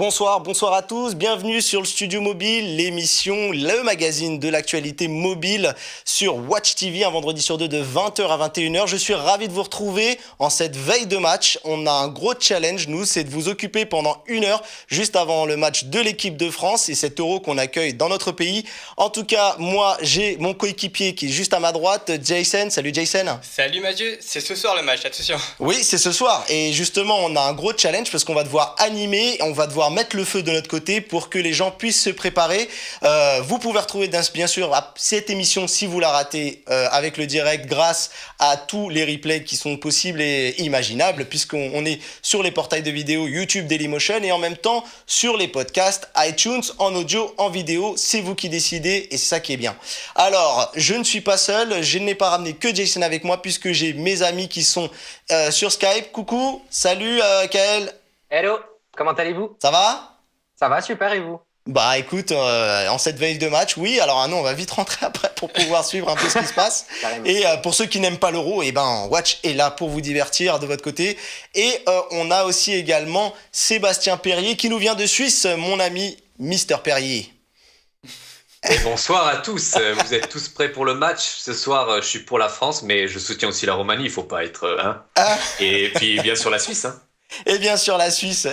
Bonsoir à tous, bienvenue sur le Studio Mobile, l'émission, le magazine de l'actualité mobile sur Watch TV, un vendredi sur deux de 20h à 21h. Je suis ravi de vous retrouver en cette veille de match. On a un gros challenge, nous, c'est de vous occuper pendant une heure, juste avant le match de l'équipe de France et cet Euro qu'on accueille dans notre pays. En tout cas, moi, j'ai mon coéquipier qui est juste à ma droite, Jason. Salut Jason. Salut Mathieu, c'est ce soir le match, attention. Oui, c'est ce soir. Et justement, on a un gros challenge parce qu'on va devoir animer, on va devoir mettre le feu de notre côté pour que les gens puissent se préparer. Vous pouvez retrouver bien sûr cette émission si vous la ratez avec le direct grâce à tous les replays qui sont possibles et imaginables puisqu'on est sur les portails de vidéo YouTube Dailymotion et en même temps sur les podcasts iTunes en audio, en vidéo. C'est vous qui décidez et c'est ça qui est bien. Alors, je ne suis pas seul, je n'ai pas ramené que Jason avec moi puisque j'ai mes amis qui sont sur Skype. Coucou, salut Kael. Hello, comment allez-vous? Ça va? Ça va, super, et vous? Bah écoute, en cette veille de match, oui, alors nous on va vite rentrer après pour pouvoir suivre un peu ce qui se passe. Carrément. Et pour ceux qui n'aiment pas l'euro, et ben Watch est là pour vous divertir de votre côté. Et on a aussi également Sébastien Perrier qui nous vient de Suisse, mon ami Mister Perrier. Et bonsoir à tous, vous êtes tous prêts pour le match? Ce soir, je suis pour la France, mais je soutiens aussi la Roumanie, il faut pas être... Et puis bien sûr la Suisse. Et bien sûr la Suisse.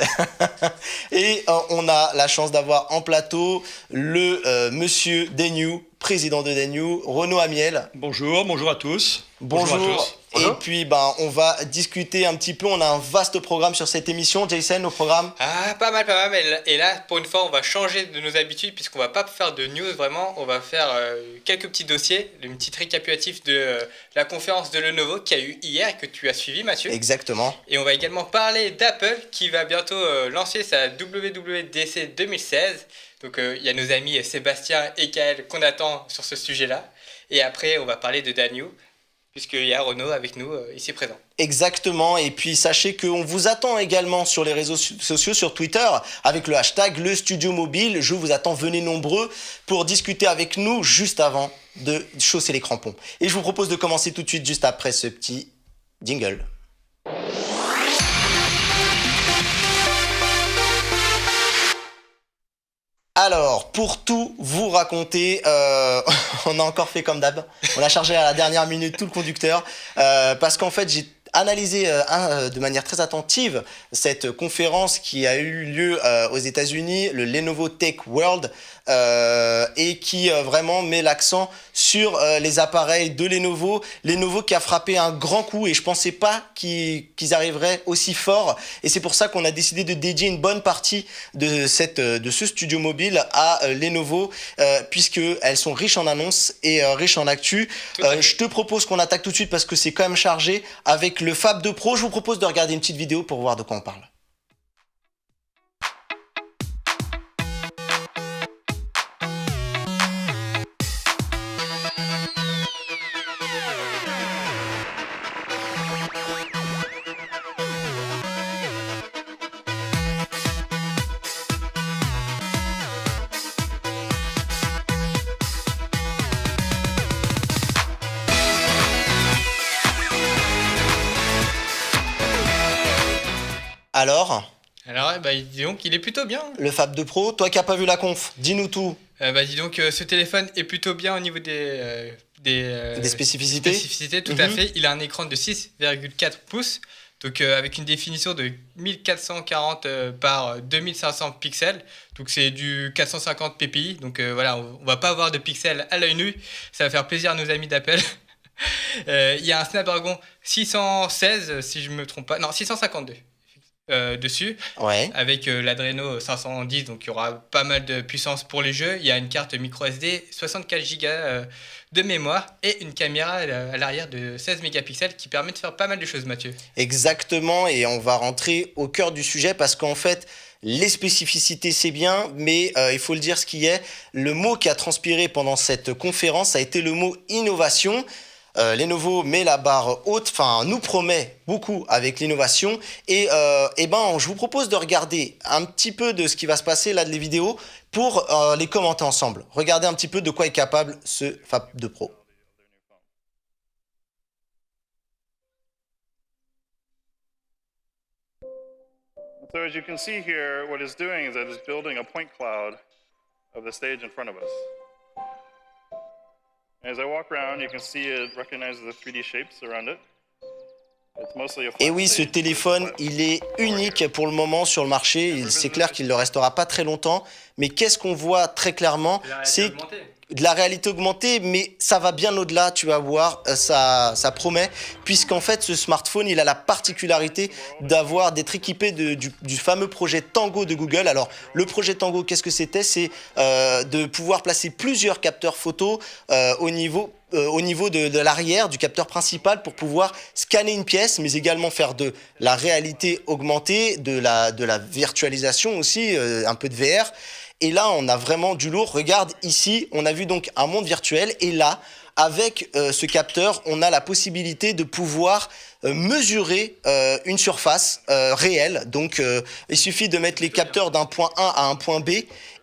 Et on a la chance d'avoir en plateau le monsieur Daigneault, président de Daigneault, Renaud Amiel. Bonjour à tous. Bonjour. Et puis on va discuter un petit peu, on a un vaste programme sur cette émission. Jason, au programme? Ah, pas mal. Et là, pour une fois, on va changer de nos habitudes puisqu'on va pas faire de news vraiment. On va faire quelques petits dossiers, une petite récapitulatif de la conférence de Lenovo qui a eu hier et que tu as suivi, Mathieu. Exactement. Et on va également parler d'Apple qui va bientôt lancer sa WWDC 2016. Donc il y a nos amis Sébastien et Kael qu'on attend sur ce sujet-là. Et après, on va parler de Daigneault, puisqu'il y a Renaud avec nous ici présent. Exactement, et puis sachez qu'on vous attend également sur les réseaux sociaux, sur Twitter, avec le hashtag Le Studio Mobile. Je vous attends, venez nombreux pour discuter avec nous juste avant de chausser les crampons. Et je vous propose de commencer tout de suite juste après ce petit jingle. Alors, pour tout vous raconter, on a encore fait comme d'hab. On a chargé à la dernière minute tout le conducteur parce qu'en fait, j'ai analysé de manière très attentive cette conférence qui a eu lieu aux États-Unis, le Lenovo Tech World, et qui vraiment met l'accent sur les appareils de Lenovo. Lenovo qui a frappé un grand coup et je pensais pas qu'ils arriveraient aussi fort. Et c'est pour ça qu'on a décidé de dédier une bonne partie de ce studio mobile à Lenovo, puisqu'elles sont riches en annonces et riches en actu. Je te propose qu'on attaque tout de suite parce que c'est quand même chargé avec le Fab 2 Pro. Je vous propose de regarder une petite vidéo pour voir de quoi on parle. Alors, dis donc, il est plutôt bien. le Fab 2 Pro, toi qui n'as pas vu la conf, dis-nous tout. Dis donc, ce téléphone est plutôt bien au niveau des spécificités. Tout à fait. Il a un écran de 6,4 pouces, donc avec une définition de 1440 par 2500 pixels. Donc c'est du 450 ppi. Donc voilà, on va pas avoir de pixels à l'œil nu. Ça va faire plaisir à nos amis d'Apple. Il y a un Snapdragon 616, si je me trompe pas. Non, 652. Dessus, Ouais. avec l'Adreno 510, donc il y aura pas mal de puissance pour les jeux. Il y a une carte micro SD, 64 Go de mémoire et une caméra à l'arrière de 16 mégapixels qui permet de faire pas mal de choses, Mathieu. Exactement, et on va rentrer au cœur du sujet parce qu'en fait, les spécificités c'est bien, mais il faut le dire ce qui est. Le mot qui a transpiré pendant cette conférence a été le mot innovation. Lenovo met la barre haute, enfin nous promet beaucoup avec l'innovation et je vous propose de regarder un petit peu de ce qui va se passer là de les vidéos pour les commenter ensemble. Regardez un petit peu de quoi est capable ce Fab 2 Pro. So as you can see here, what it's doing is that it's building a point cloud of the stage in front of us. As I walk around, you can see it recognizes the 3D shapes around it. It's mostly a flat Et oui, ce stage. téléphone, il est unique pour le moment sur le marché. C'est clair qu'il ne le restera pas très longtemps. Mais qu'est-ce qu'on voit très clairement? C'est de la réalité augmentée, mais ça va bien au-delà, tu vas voir, ça promet, puisqu'en fait, ce smartphone, il a la particularité d'être équipé du fameux projet Tango de Google. Alors, le projet Tango, qu'est-ce que c'était? C'est de pouvoir placer plusieurs capteurs photo au niveau de l'arrière du capteur principal pour pouvoir scanner une pièce, mais également faire de la réalité augmentée, de la virtualisation aussi, un peu de VR. Et là, on a vraiment du lourd. Regarde, ici, on a vu donc un monde virtuel. Et là, avec ce capteur, on a la possibilité de pouvoir mesurer une surface réelle. Donc, il suffit de mettre les capteurs d'un point A à un point B.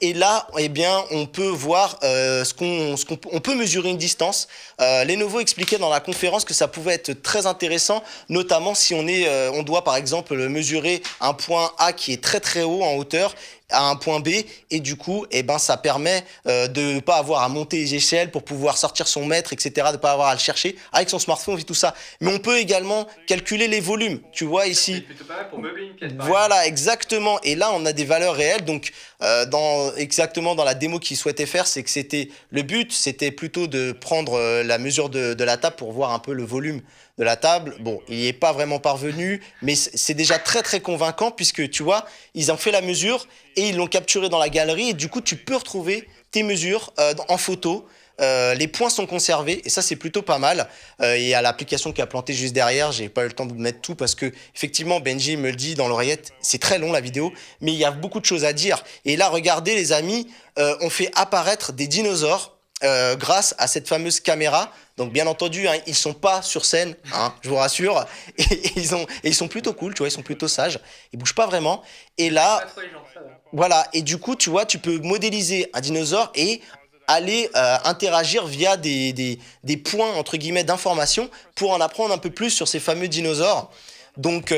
Et là, eh bien, on peut voir on peut mesurer une distance. Lenovo expliquait dans la conférence que ça pouvait être très intéressant, notamment si on doit par exemple mesurer un point A qui est très très haut en hauteur à un point B, et du coup, eh ben, ça permet de ne pas avoir à monter les échelles pour pouvoir sortir son mètre, etc., de ne pas avoir à le chercher. Avec son smartphone, on vit tout ça. Mais on peut également calculer les volumes. Tu vois ici. C'est plutôt pas mal pour meubler une pièce. Voilà, exactement. Et là, on a des valeurs réelles. Donc, exactement dans la démo qu'il souhaitait faire, c'est que le but, c'était plutôt de prendre la mesure de la table pour voir un peu le volume de la table. Bon, il n'y est pas vraiment parvenu, mais c'est déjà très très convaincant puisque tu vois, ils ont fait la mesure et ils l'ont capturé dans la galerie et du coup, tu peux retrouver tes mesures en photo. Les points sont conservés et ça c'est plutôt pas mal. Il y a l'application qui a planté juste derrière, j'ai pas eu le temps de mettre tout parce que effectivement Benji me le dit dans l'oreillette, c'est très long la vidéo, mais il y a beaucoup de choses à dire. Et là regardez les amis, on fait apparaître des dinosaures grâce à cette fameuse caméra. Donc bien entendu, hein, ils sont pas sur scène, hein, je vous rassure, et ils sont plutôt cool, tu vois, ils sont plutôt sages, ils bougent pas vraiment. Et là, Pas trop les gens, ça va. voilà, et du coup, tu vois, tu peux modéliser un dinosaure et aller interagir via des points, entre guillemets, d'information pour en apprendre un peu plus sur ces fameux dinosaures. Donc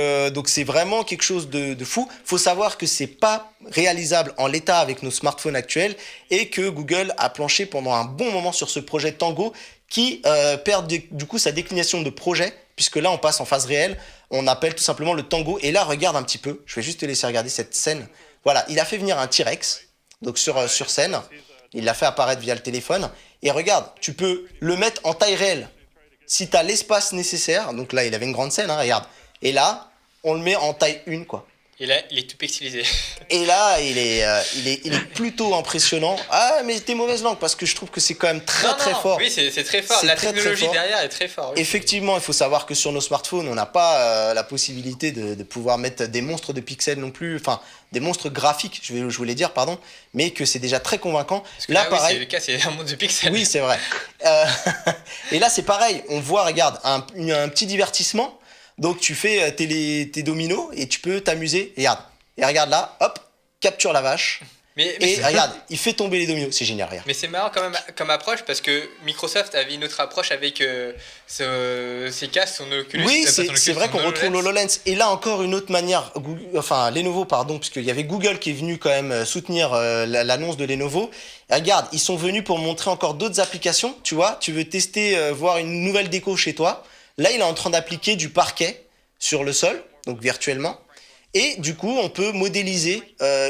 c'est vraiment quelque chose de fou. Faut savoir que c'est pas réalisable en l'état avec nos smartphones actuels et que Google a planché pendant un bon moment sur ce projet Tango qui perd du coup sa déclinaison de projet, puisque là on passe en phase réelle, on appelle tout simplement le Tango. Et là, regarde un petit peu, je vais juste te laisser regarder cette scène. Voilà, il a fait venir un T-Rex, donc sur scène, il l'a fait apparaître via le téléphone, et regarde, tu peux le mettre en taille réelle. Si tu as l'espace nécessaire, donc là il avait une grande scène, hein, regarde, et là, on le met en taille 1, quoi. Et là, il est tout pixelisé. Et là, il est plutôt impressionnant. Ah, mais t'es mauvaise langue, parce que je trouve que c'est quand même très fort. Oui, c'est très fort. C'est La très, très technologie fort. derrière est très forte. Oui. Effectivement, il faut savoir que sur nos smartphones, on n'a pas la possibilité de pouvoir mettre des monstres de pixels non plus, enfin, des monstres graphiques, je voulais dire, pardon, mais que c'est déjà très convaincant. Parce que Là, oui, pareil. c'est le cas, c'est un monde de pixels. Oui, c'est vrai. Et là, c'est pareil. On voit, regarde, un petit divertissement. Donc, tu fais tes dominos et tu peux t'amuser. Et regarde là, hop, capture la vache. Et regarde, il fait tomber les dominos. C'est génial, regarde. Mais c'est marrant quand même comme approche parce que Microsoft avait une autre approche avec ses casques, son Oculus. Oui, pas son c'est Oculus, vrai son qu'on retrouve HoloLens. l'HoloLens. Et là encore une autre manière, Lenovo, pardon, puisqu'il y avait Google qui est venu quand même soutenir l'annonce de Lenovo. Et regarde, ils sont venus pour montrer encore d'autres applications. Tu vois, tu veux tester, voir une nouvelle déco chez toi. Là, il est en train d'appliquer du parquet sur le sol, donc virtuellement. Et du coup, on peut modéliser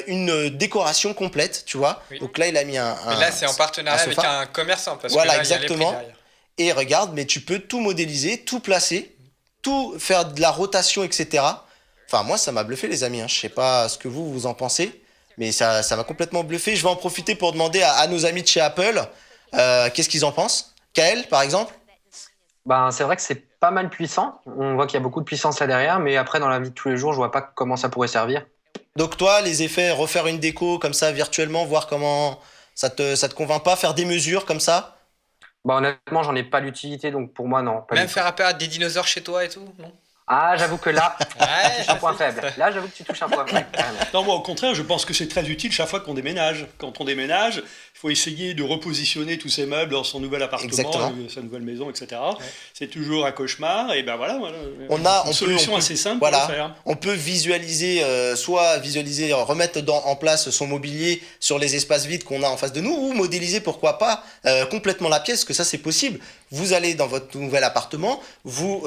une décoration complète, tu vois. Oui. Donc là, il a mis Mais là, c'est en partenariat avec sofa. un commerçant. Parce Voilà, que là, il y a les prix exactement. derrière. Et regarde, mais tu peux tout modéliser, tout placer, tout faire de la rotation, etc. Enfin, moi, ça m'a bluffé, les amis, hein. Je sais pas ce que vous en pensez, mais ça m'a complètement bluffé. Je vais en profiter pour demander à nos amis de chez Apple qu'est-ce qu'ils en pensent. Kael, par exemple. Ben, c'est vrai que c'est pas mal puissant. On voit qu'il y a beaucoup de puissance là derrière, mais après, dans la vie de tous les jours, je vois pas comment ça pourrait servir. Donc toi, les effets, refaire une déco comme ça virtuellement, voir comment ça te convainc pas, faire des mesures comme ça. Bah, honnêtement, j'en ai pas l'utilité, donc pour moi, non. Pas Même du tout. faire apparaître des dinosaures chez toi et tout, non? Ah, j'avoue que là, tu Ouais, touches un point faible. Là, j'avoue que tu touches un point faible. Carrément. Non, moi, au contraire, je pense que c'est très utile chaque fois qu'on déménage. Quand on déménage, il faut essayer de repositionner tous ses meubles dans son nouvel appartement, Exactement. sa nouvelle maison, etc. C'est toujours un cauchemar. Et ben voilà, On une solution assez simple pour le faire. On peut visualiser, remettre en place son mobilier sur les espaces vides qu'on a en face de nous, ou modéliser, pourquoi pas, complètement la pièce, que ça c'est possible. Vous allez dans votre nouvel appartement, vous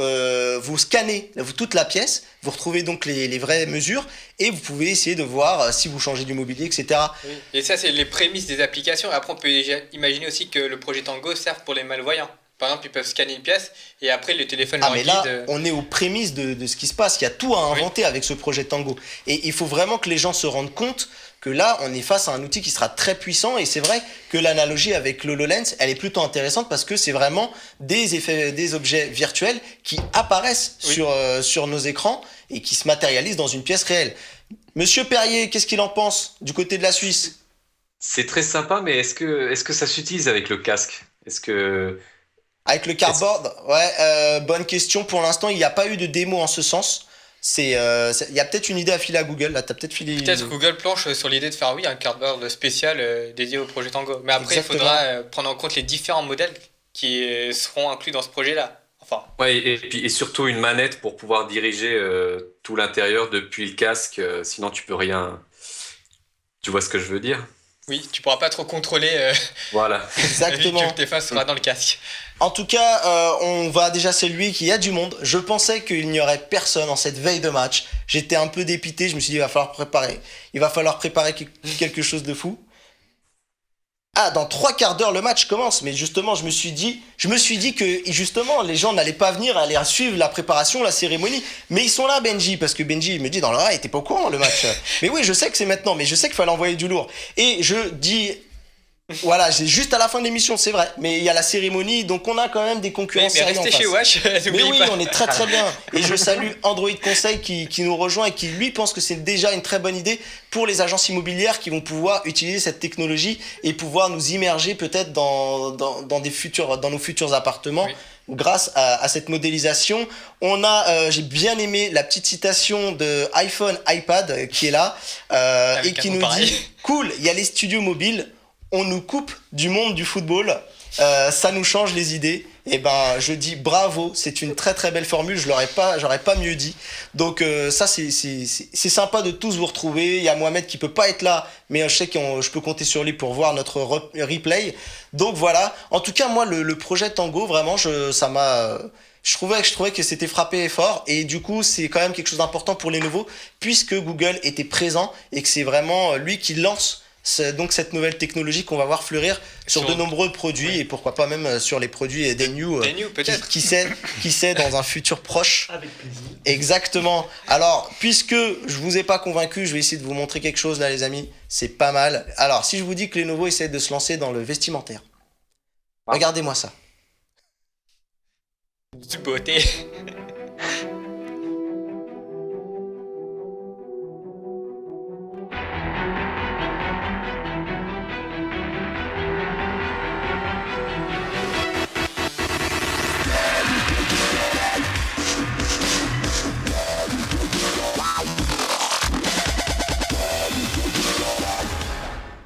scannez toute la pièce, vous retrouvez donc les vraies mesures, et vous pouvez essayer de voir si vous changez du mobilier, etc. Oui. Et ça, c'est les prémices des applications. Après, on peut déjà imaginer aussi que le projet Tango serve pour les malvoyants. Par exemple, ils peuvent scanner une pièce et après le téléphone leur Mais guide. là, on est aux prémices de ce qui se passe. Il y a tout à inventer avec ce projet Tango. Et il faut vraiment que les gens se rendent compte que là, on est face à un outil qui sera très puissant. Et c'est vrai que l'analogie avec l'HoloLens, elle est plutôt intéressante parce que c'est vraiment des objets virtuels qui apparaissent sur nos écrans et qui se matérialisent dans une pièce réelle. Monsieur Perrier, qu'est-ce qu'il en pense du côté de la Suisse? C'est très sympa, mais est-ce que ça s'utilise avec le casque? Avec le cardboard, bonne question. Pour l'instant, il n'y a pas eu de démo en ce sens. Il y a peut-être une idée à filer à Google. Là, t'as peut-être filé. Peut-être Google planche sur l'idée de faire un cardboard spécial dédié au projet Tango. Mais après, Exactement. il faudra prendre en compte les différents modèles qui seront inclus dans ce projet-là. Enfin, Ouais, et surtout une manette pour pouvoir diriger tout l'intérieur depuis le casque, sinon tu peux rien. Tu vois ce que je veux dire? oui, tu pourras pas trop contrôler Voilà. vu Exactement. que tes faces sera dans le casque. En tout cas, on va déjà saluer qu'il y a du monde. Je pensais qu'il n'y aurait personne en cette veille de match. J'étais un peu dépité. Je me suis dit, il va falloir préparer. Il va falloir préparer quelque chose de fou. Ah, dans 3 quarts d'heure, le match commence. Mais justement, je me suis dit que justement, les gens n'allaient pas venir aller suivre la préparation, la cérémonie. Mais ils sont là, Benji, parce que Benji il me dit dans l'oreille, t'es pas au courant le match. Mais oui, je sais que c'est maintenant, mais je sais qu'il fallait envoyer du lourd. Et je dis, voilà, c'est juste à la fin de l'émission, c'est vrai. Mais il y a la cérémonie, donc on a quand même des concurrents Mais sérieux en restez face. chez Wash, Mais n'oubliez oui, pas. on est très très bien. Et je salue Android Conseil qui nous rejoint et qui lui pense que c'est déjà une très bonne idée pour les agences immobilières qui vont pouvoir utiliser cette technologie et pouvoir nous immerger peut-être dans nos futurs appartements. Oui. Grâce à cette modélisation, j'ai bien aimé la petite citation de iPhone, iPad qui est là Avec et qui un nom nous pareil. dit cool, il y a les studios mobiles, on nous coupe du monde du football, ça nous change les idées. Et ben, je dis bravo, c'est une très très belle formule, j'aurais pas mieux dit. Donc ça c'est sympa de tous vous retrouver. Il y a Mohamed qui peut pas être là, mais je sais que je peux compter sur lui pour voir notre replay. Donc voilà. En tout cas, moi le projet Tango, vraiment, je trouvais que c'était frappé fort et du coup c'est quand même quelque chose d'important pour les nouveaux puisque Google était présent et que c'est vraiment lui qui lance donc cette nouvelle technologie qu'on va voir fleurir sur de nombreux produits et pourquoi pas même sur les produits des New peut-être. qui sait dans un futur proche. Avec plaisir. Exactement. Alors, puisque je vous ai pas convaincu, je vais essayer de vous montrer quelque chose là les amis, c'est pas mal. Alors, si je vous dis que Lenovo essaie de se lancer dans le vestimentaire. Regardez-moi ça. C'est beauté.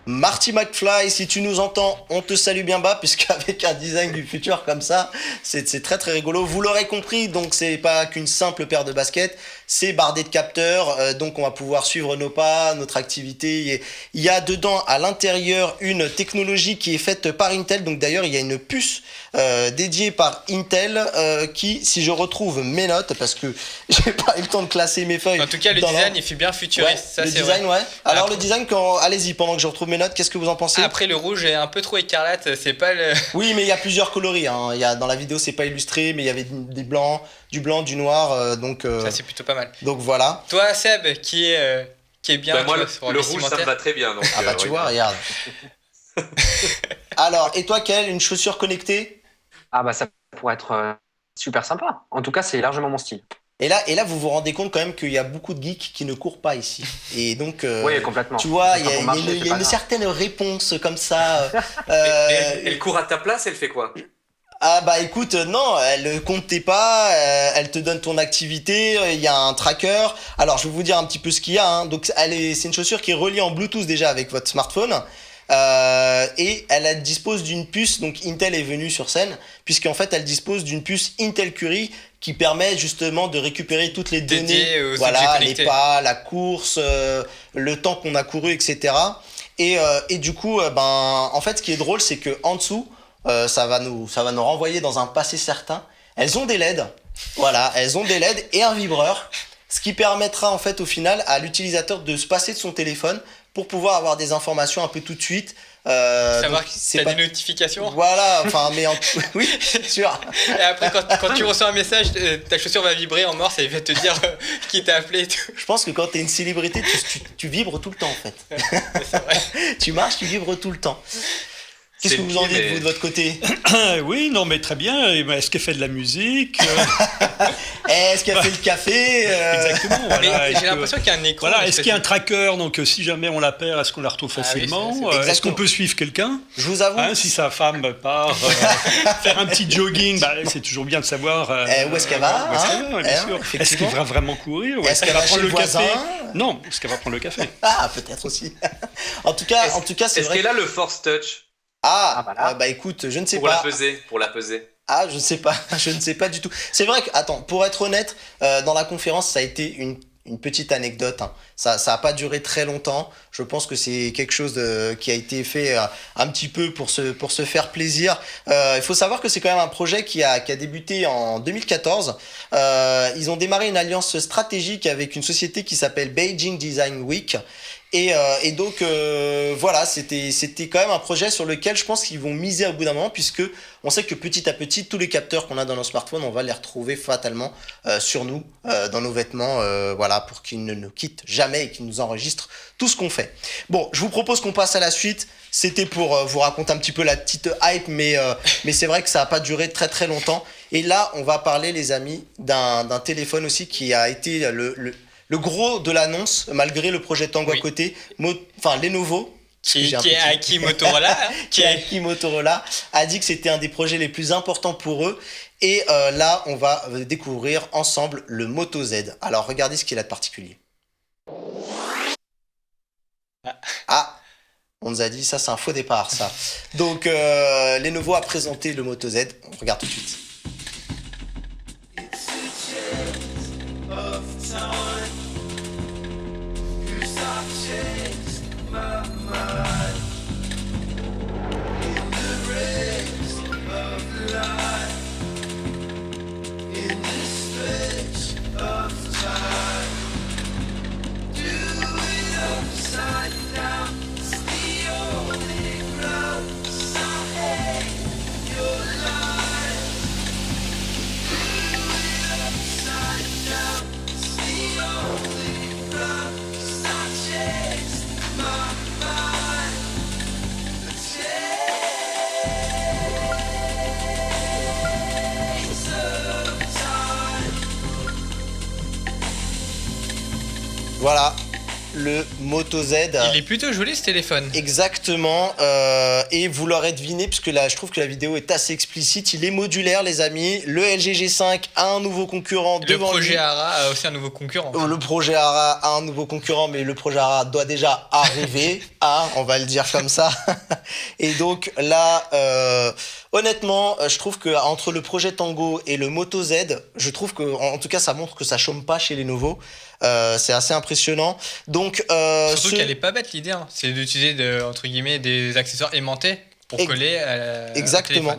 Marty McFly, si tu nous entends, on te salue bien bas, puisqu'avec un design du futur comme ça, c'est très très rigolo. Vous l'aurez compris, donc c'est pas qu'une simple paire de baskets, c'est bardé de capteurs, donc on va pouvoir suivre nos pas, notre activité. Il y a dedans, à l'intérieur, une technologie qui est faite par Intel, donc d'ailleurs il y a une puce dédiée par Intel, qui, si je retrouve mes notes, parce que j'ai pas eu le temps de classer mes feuilles. En tout cas, le design, il fait bien futuriste. Ça, le c'est design, vrai. ouais. Alors Après- le design, allez-y, pendant que je retrouve mes notes, qu'est-ce que vous en pensez? Après, le rouge est un peu trop écarlate. C'est pas le. Oui, mais il y a plusieurs coloris. Hein. Dans la vidéo, c'est pas illustré, mais il y avait des blancs, du blanc, du noir. Ça, c'est plutôt pas mal. Donc voilà. Toi, Seb, qui est bien. Bah, moi, tu le, vois, sur le rouge, ça me vestimentaire. va très bien. Donc, Ah bah tu vois, regarde. Alors, et toi, Kael, une chaussure connectée? Ah bah ça pourrait être super sympa. En tout cas, c'est largement mon style. Et là, vous vous rendez compte quand même qu'il y a beaucoup de geeks qui ne courent pas ici. Et donc, Oui, complètement. tu vois, il y a, Quand on marche, il y a une- c'est il y a pas une grave. certaine réponse comme ça. Mais elle court à ta place, elle fait quoi? Ah bah écoute, non, elle compte tes pas, elle te donne ton activité, il y a un tracker. Alors je vais vous dire un petit peu ce qu'il y a, hein. Donc c'est une chaussure qui est reliée en Bluetooth déjà avec votre smartphone. Et dispose d'une puce, donc Intel est venu sur scène, puisqu'en fait elle dispose d'une puce Intel Curie qui permet justement de récupérer toutes les données, voilà, les pas, la course, le temps qu'on a couru, etc. Et du coup, en fait, ce qui est drôle, c'est que en dessous, ça va nous renvoyer dans un passé certain. Elles ont des LED, voilà, elles ont des LED et un vibreur, ce qui permettra en fait au final à l'utilisateur de se passer de son téléphone pour pouvoir avoir des informations un peu tout de suite. Savoir si t'as des notifications. Voilà, enfin, mais oui, c'est sûr. Et après, quand tu reçois un message, ta chaussure va vibrer en morse et il va te dire qui t'a appelé et tout. Je pense que quand t'es une célébrité, tu vibres tout le temps en fait. C'est vrai. Tu marches, tu vibres tout le temps. Qu'est-ce que vous en dites, vous, de votre côté? Oui, non, mais très bien. Est-ce qu'elle fait de la musique? Est-ce qu'elle fait le café? Exactement. Voilà. Mais j'ai l'impression qu'il y a un écran. Voilà. Est-ce qu'il y a un tracker? Donc, si jamais on la perd, est-ce qu'on la retrouve facilement? Oui, est-ce qu'on peut suivre quelqu'un? Je vous avoue. Si sa femme part faire un petit jogging, c'est toujours bien de savoir où est-ce qu'elle va. Bien sûr. Est-ce qu'elle va vraiment courir? Ou est-ce qu'elle va prendre le café? Non, est-ce qu'elle va prendre le café? Ah, peut-être aussi. En tout cas, c'est vrai. Est-ce qu'elle a le Force Touch? Bah écoute, je ne sais pas. Pour la peser. Ah, je ne sais pas, je ne sais pas du tout. C'est vrai que, attends, pour être honnête, dans la conférence, ça a été une petite anecdote, hein. Ça a pas duré très longtemps. Je pense que c'est quelque chose qui a été fait un petit peu pour se faire plaisir. Il faut savoir que c'est quand même un projet qui a débuté en 2014. Ils ont démarré une alliance stratégique avec une société qui s'appelle Beijing Design Week. Et donc voilà, c'était quand même un projet sur lequel je pense qu'ils vont miser au bout d'un moment, puisque on sait que petit à petit, tous les capteurs qu'on a dans nos smartphones, on va les retrouver fatalement sur nous, dans nos vêtements, voilà, pour qu'ils ne nous quittent jamais et qu'ils nous enregistrent tout ce qu'on fait. Bon, je vous propose qu'on passe à la suite. C'était pour vous raconter un petit peu la petite hype, mais c'est vrai que ça n'a pas duré très très longtemps. Et là, on va parler, les amis, d'un téléphone aussi qui a été le gros de l'annonce, malgré le projet Tango à côté, Lenovo, qui a acquis Motorola, Motorola, a dit que c'était un des projets les plus importants pour eux. Et là, on va découvrir ensemble le Moto Z. Alors, regardez ce qu'il a de particulier. On nous a dit ça, c'est un faux départ, ça. Donc, Lenovo a présenté le Moto Z. On regarde tout de suite. Voilà, le Moto Z. Il est plutôt joli ce téléphone. Exactement, et vous l'aurez deviné, puisque là je trouve que la vidéo est assez explicite. Il est modulaire, les amis. Le LG G5 a un nouveau concurrent devant lui. Le projet ARA a aussi un nouveau concurrent. Le projet ARA a un nouveau concurrent, mais le projet ARA doit déjà arriver, on va le dire comme ça. Et donc là, honnêtement, je trouve que entre le projet Tango et le Moto Z, je trouve que, en tout cas, ça montre que ça chôme pas chez Lenovo. C'est assez impressionnant. Donc, surtout qu'elle est pas bête l'idée, hein. C'est d'utiliser entre guillemets des accessoires aimantés pour coller à Exactement.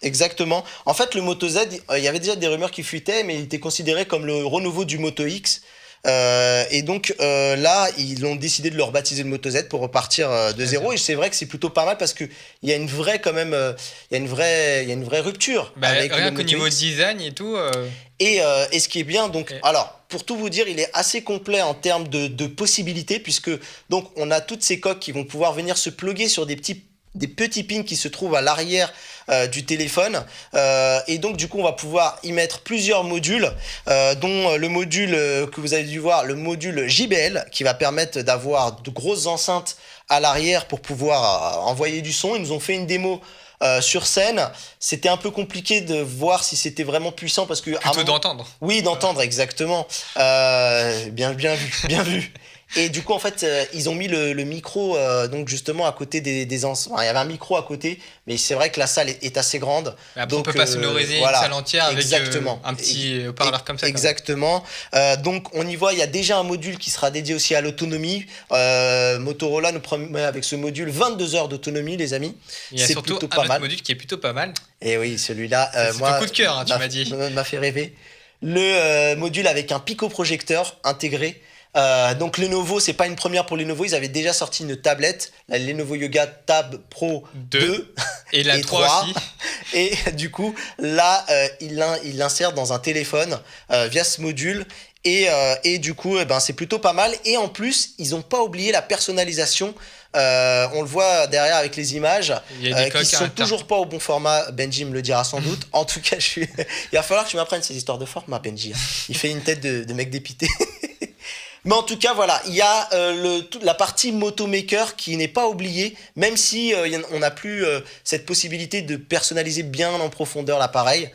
Exactement. En fait, le Moto Z, il y avait déjà des rumeurs qui fuitaient, mais il était considéré comme le renouveau du Moto X. Et donc là, ils ont décidé de le rebaptiser le Moto Z pour repartir de zéro. Et c'est vrai que c'est plutôt pas mal parce que il y a une vraie quand même, il y a une vraie rupture. Avec rien qu'au niveau design et tout. Et ce qui est bien, donc, alors, pour tout vous dire, il est assez complet en termes de possibilités, puisque donc on a toutes ces coques qui vont pouvoir venir se plugger sur des petits pins qui se trouvent à l'arrière du téléphone, et donc du coup on va pouvoir y mettre plusieurs modules, dont le module que vous avez dû voir, le module JBL, qui va permettre d'avoir de grosses enceintes à l'arrière pour pouvoir envoyer du son. Ils nous ont fait une démo sur scène, c'était un peu compliqué de voir si c'était vraiment puissant parce que Plutôt d'entendre. Oui, d'entendre exactement. Bien vu, bien vu. Et du coup, en fait, ils ont mis le micro, donc justement à côté des enfin, il y avait un micro à côté, mais c'est vrai que la salle est assez grande. Mais après, donc, on peut pas sonoriser voilà, une salle entière avec exactement. un petit haut-parleur comme ça. Exactement. Donc, on y voit, il y a déjà un module qui sera dédié aussi à l'autonomie. Motorola nous promet avec ce module 22 heures d'autonomie, les amis. Il y a c'est surtout plutôt un pas autre mal. module qui est plutôt pas mal. Et oui, celui-là, C'est moi, ton coup de cœur, hein, tu m'as dit. m'a fait rêver. Le module avec un picoprojecteur intégré. Donc Lenovo, c'est pas une première pour Lenovo, ils avaient déjà sorti une tablette, la Lenovo Yoga Tab Pro 2 et la 3 aussi. Et du coup, là, il l'insère dans un téléphone via ce module. Et du coup, c'est plutôt pas mal. Et en plus, ils n'ont pas oublié la personnalisation. On le voit derrière avec les images qui sont toujours pas au bon format. Benji me le dira sans doute. En tout cas, il va falloir que tu m'apprennes ces histoires de format, Benji. Il fait une tête de mec dépité. Mais en tout cas, voilà, il y a la partie Motomaker qui n'est pas oubliée, même si on n'a plus cette possibilité de personnaliser bien en profondeur l'appareil.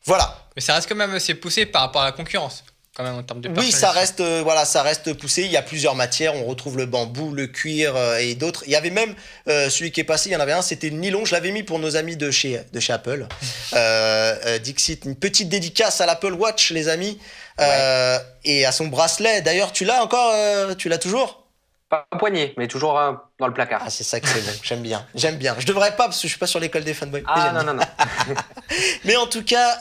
Voilà. Mais ça reste quand même assez poussé par rapport à la concurrence, quand même en termes de personnalisation. Oui, ça reste poussé. Il y a plusieurs matières. On retrouve le bambou, le cuir et d'autres. Il y avait même celui qui est passé. Il y en avait un. C'était le nylon. Je l'avais mis pour nos amis de chez Apple. Dixit, une petite dédicace à l'Apple Watch, les amis. Ouais. Et à son bracelet. D'ailleurs, tu l'as encore tu l'as toujours? Pas poignet, mais toujours dans le placard. Ah, c'est ça que c'est bon. J'aime bien. Je devrais pas parce que je suis pas sur l'école des fanboys. Ah non. Mais en tout cas,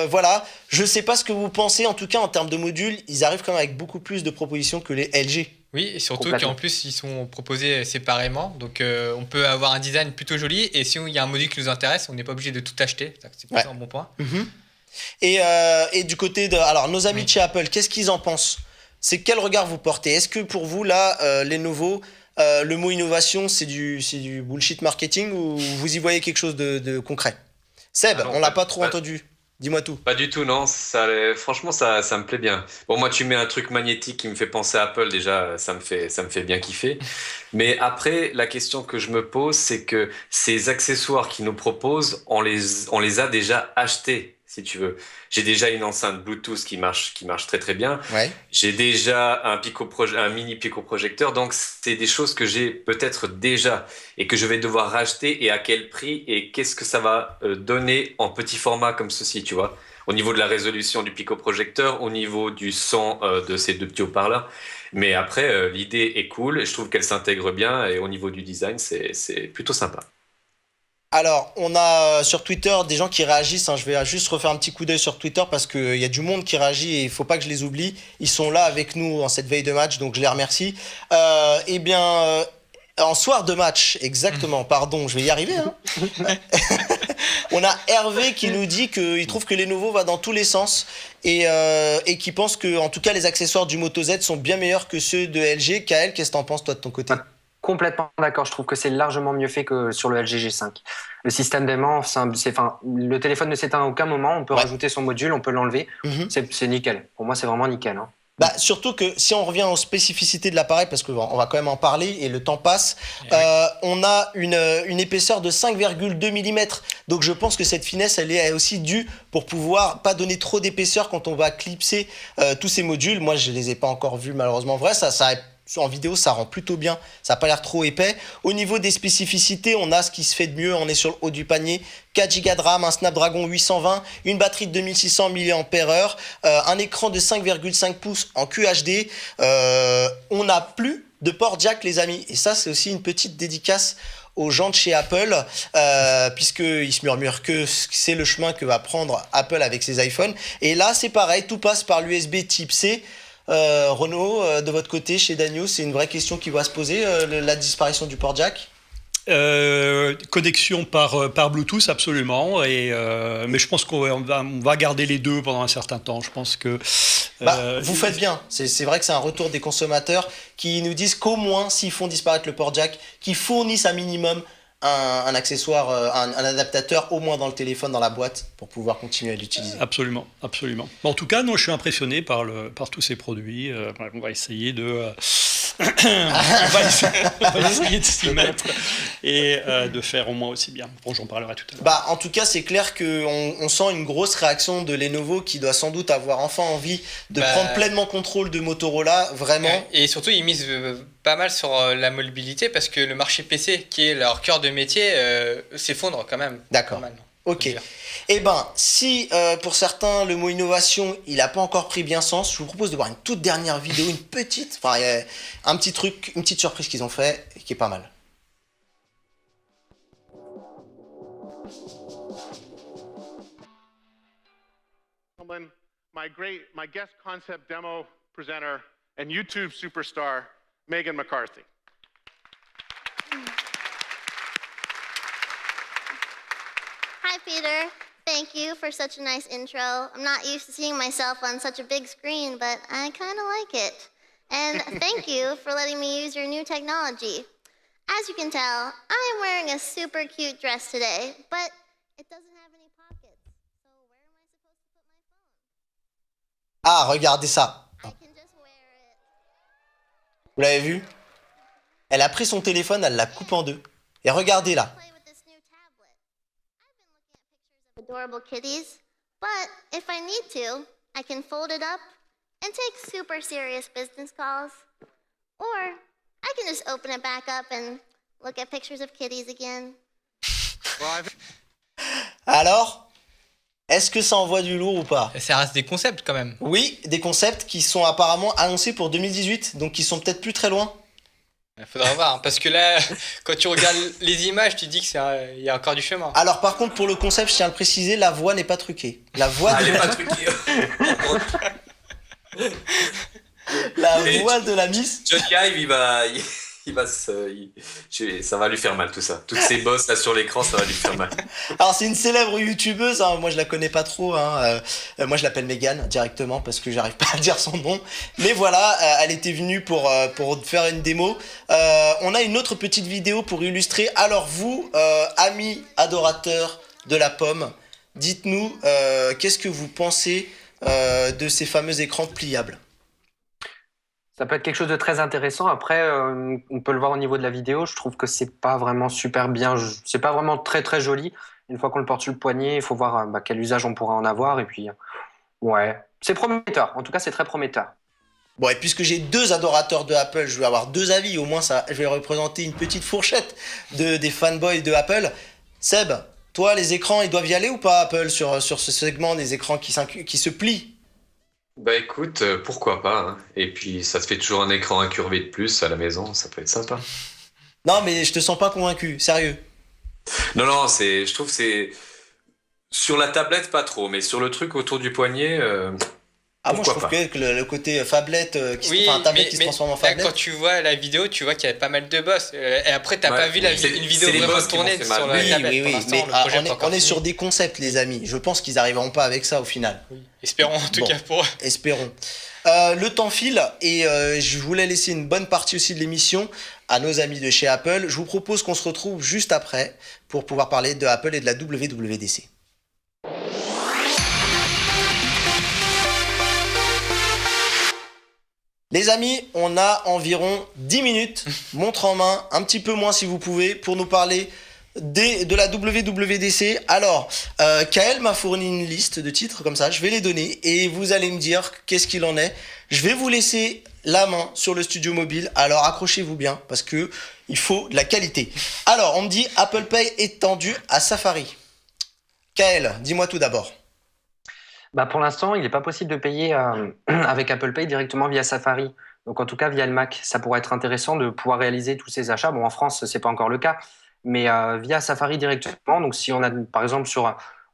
voilà. Je sais pas ce que vous pensez. En tout cas, en termes de modules, ils arrivent quand même avec beaucoup plus de propositions que les LG. Oui, et surtout qu'en plus, ils sont proposés séparément. Donc, on peut avoir un design plutôt joli. Et si il y a un module qui nous intéresse, on n'est pas obligé de tout acheter. C'est plutôt un bon point. Mm-hmm. Et du côté de... Alors, nos amis de chez Apple, qu'est-ce qu'ils en pensent? C'est quel regard vous portez? Est-ce que pour vous, là, Lenovo, le mot innovation, c'est du bullshit marketing ou vous y voyez quelque chose de concret? Seb, on l'a pas trop entendu. Dis-moi tout. Pas du tout, non. Franchement, ça me plaît bien. Bon, moi, tu mets un truc magnétique qui me fait penser à Apple, déjà, ça me fait bien kiffer. Mais après, la question que je me pose, c'est que ces accessoires qu'ils nous proposent, on les a déjà achetés, si tu veux. J'ai déjà une enceinte Bluetooth qui marche très très bien. Ouais. J'ai déjà un mini picoprojecteur, donc c'est des choses que j'ai peut-être déjà et que je vais devoir racheter, et à quel prix et qu'est-ce que ça va donner en petit format comme ceci, tu vois. Au niveau de la résolution du picoprojecteur, au niveau du son de ces deux petits haut-parleurs. Mais après, l'idée est cool et je trouve qu'elle s'intègre bien, et au niveau du design, c'est plutôt sympa. Alors, on a sur Twitter des gens qui réagissent. Je vais juste refaire un petit coup d'œil sur Twitter parce qu'il y a du monde qui réagit et il ne faut pas que je les oublie. Ils sont là avec nous en cette veille de match, donc je les remercie. En soir de match, exactement, pardon, je vais y arriver. On a Hervé qui nous dit qu'il trouve que Lenovo va dans tous les sens et qui pense que, en tout cas, les accessoires du Moto Z sont bien meilleurs que ceux de LG. Kael, qu'est-ce que t'en penses, toi, de ton côté? Complètement d'accord, je trouve que c'est largement mieux fait que sur le LG G5. Le système d'aimant, le téléphone ne s'éteint à aucun moment, on peut rajouter son module, on peut l'enlever, c'est nickel. Pour moi, c'est vraiment nickel. Surtout que si on revient aux spécificités de l'appareil, parce qu'on va quand même en parler et le temps passe, on a une épaisseur de 5,2 mm. Donc je pense que cette finesse, elle est aussi due pour pouvoir pas donner trop d'épaisseur quand on va clipser tous ces modules. Moi, je les ai pas encore vus malheureusement. Vrai, en vidéo, ça rend plutôt bien. Ça n'a pas l'air trop épais. Au niveau des spécificités, on a ce qui se fait de mieux. On est sur le haut du panier. 4 Go de RAM, un Snapdragon 820, une batterie de 2600 mAh, un écran de 5,5 pouces en QHD. On n'a plus de port jack, les amis. Et ça, c'est aussi une petite dédicace aux gens de chez Apple, puisqu'ils se murmurent que c'est le chemin que va prendre Apple avec ses iPhones. Et là, c'est pareil. Tout passe par l'USB type C. Renaud, de votre côté, chez Daniel, c'est une vraie question qui va se poser, la disparition du port jack? Connexion par Bluetooth, absolument. Mais je pense qu'on va garder les deux pendant un certain temps. Je pense que vous faites bien. C'est vrai que c'est un retour des consommateurs qui nous disent qu'au moins, s'ils font disparaître le port jack, qu'ils fournissent un minimum un accessoire, un adaptateur au moins dans le téléphone, dans la boîte, pour pouvoir continuer à l'utiliser. Absolument. En tout cas, non, je suis impressionné par tous ces produits. On va essayer on va essayer de s'y mettre et de faire au moins aussi bien. Bon, j'en parlerai tout à l'heure. Bah, en tout cas, c'est clair qu'on sent une grosse réaction de Lenovo qui doit sans doute avoir enfin envie de prendre pleinement contrôle de Motorola, vraiment. Et surtout, ils misent pas mal sur la mobilité parce que le marché PC, qui est leur cœur de métier, s'effondre quand même. D'accord. Pas mal, Ok. Eh ben, si pour certains le mot innovation il n'a pas encore pris bien sens, je vous propose de voir une toute dernière vidéo, une petite, enfin un petit truc, une petite surprise qu'ils ont fait et qui est pas mal. My guest concept demo presenter and YouTube superstar, Megan McCarthy. Hi, Peter. Thank you for such a nice intro. I'm not used to seeing myself on such a big screen, but I kind of like it. And thank you for letting me use your new technology. As you can tell, I am wearing a super cute dress today, but it doesn't have any pockets. So where am I supposed to put my phone? Ah, regardez ça. I can just wear it. Vous l'avez vu? Elle a pris son téléphone, elle l'a coupé en deux. Et regardez là. Play with this new tablet. I've been looking at pictures of adorable kitties, but if I need to, I can fold it up and take super serious business calls. Or I can just open it back up and look at pictures of kitties again. Alors, est-ce que ça envoie du lourd ou pas? Ça reste des concepts quand même. Oui, des concepts qui sont apparemment annoncés pour 2018, donc qui sont peut-être plus très loin. Il faudra voir, hein, parce que là, quand tu regardes les images, tu te dis qu'il y a encore du chemin. Alors par contre, pour le concept, je tiens à le préciser, la voix n'est pas truquée. La voix Elle de est pas truquée. voix de la Miss. Johnny Ive, ça va lui faire mal tout ça. Toutes ces bosses là sur l'écran, ça va lui faire mal. Alors c'est une célèbre youtubeuse, hein, moi je la connais pas trop, hein, moi je l'appelle Megan directement parce que j'arrive pas à dire son nom. Mais voilà, elle était venue pour faire une démo. On a une autre petite vidéo pour illustrer. Alors vous, amis adorateurs de la pomme, dites-nous qu'est-ce que vous pensez de ces fameux écrans pliables. Ça peut être quelque chose de très intéressant. Après, on peut le voir au niveau de la vidéo. Je trouve que c'est pas vraiment super bien. C'est pas vraiment très très joli. Une fois qu'on le porte sur le poignet, il faut voir quel usage on pourra en avoir. Et puis, ouais, c'est prometteur. En tout cas, c'est très prometteur. Bon, et puisque j'ai deux adorateurs de Apple, je vais avoir deux avis. Au moins, ça, je vais représenter une petite fourchette des fanboys de Apple. Seb, toi, les écrans, ils doivent y aller ou pas, Apple, sur ce segment des écrans qui se plient? Bah écoute, pourquoi pas, hein. Et puis ça se fait toujours un écran incurvé de plus à la maison, ça peut être sympa. Non, mais je te sens pas convaincu, sérieux. Non, je trouve que c'est sur la tablette pas trop, mais sur le truc autour du poignet, Moi je pourquoi trouve pas. que le côté phablette, tablette qui se transforme en là, phablette. quand tu vois la vidéo, tu vois qu'il y a pas mal de boss. Et après, t'as Ouais, pas vu une vidéo c'est les vraiment boss qui tournée m'ont fait mal. sur la Oui, tablette. Pour oui, l'instant, mais le projet est pas encore on est fini. sur des concepts, les amis. Je pense qu'ils arriveront pas avec ça au final. Espérons en tout Bon. cas pour eux. Espérons. Le temps file et je voulais laisser une bonne partie aussi de l'émission à nos amis de chez Apple. Je vous propose qu'on se retrouve juste après pour pouvoir parler de Apple et de la WWDC. Les amis, on a environ 10 minutes, montre en main, un petit peu moins si vous pouvez, pour nous parler de la WWDC. Alors, Kael m'a fourni une liste de titres comme ça, je vais les donner et vous allez me dire qu'est-ce qu'il en est. Je vais vous laisser la main sur le studio mobile, alors accrochez-vous bien parce que il faut de la qualité. Alors, on me dit Apple Pay étendu à Safari. Kael, dis-moi tout d'abord. Pour l'instant, il n'est pas possible de payer avec Apple Pay directement via Safari. Donc, en tout cas, via le Mac, ça pourrait être intéressant de pouvoir réaliser tous ces achats. Bon, en France, c'est pas encore le cas, mais via Safari directement. Donc, si on a, par exemple,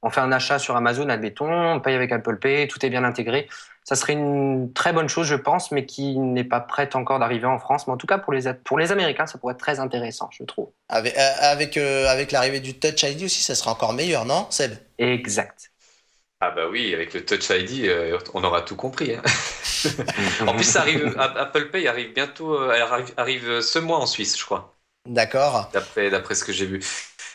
on fait un achat sur Amazon, admettons, on paye avec Apple Pay, tout est bien intégré. Ça serait une très bonne chose, je pense, mais qui n'est pas prête encore d'arriver en France. Mais en tout cas, pour les Américains, ça pourrait être très intéressant, je trouve. Avec l'arrivée du Touch ID aussi, ça sera encore meilleur, non, Seb? Exact. Ah bah oui, avec le Touch ID, on aura tout compris, hein. En plus, ça arrive, Apple Pay arrive bientôt, arrive ce mois en Suisse, je crois. D'accord. D'après ce que j'ai vu.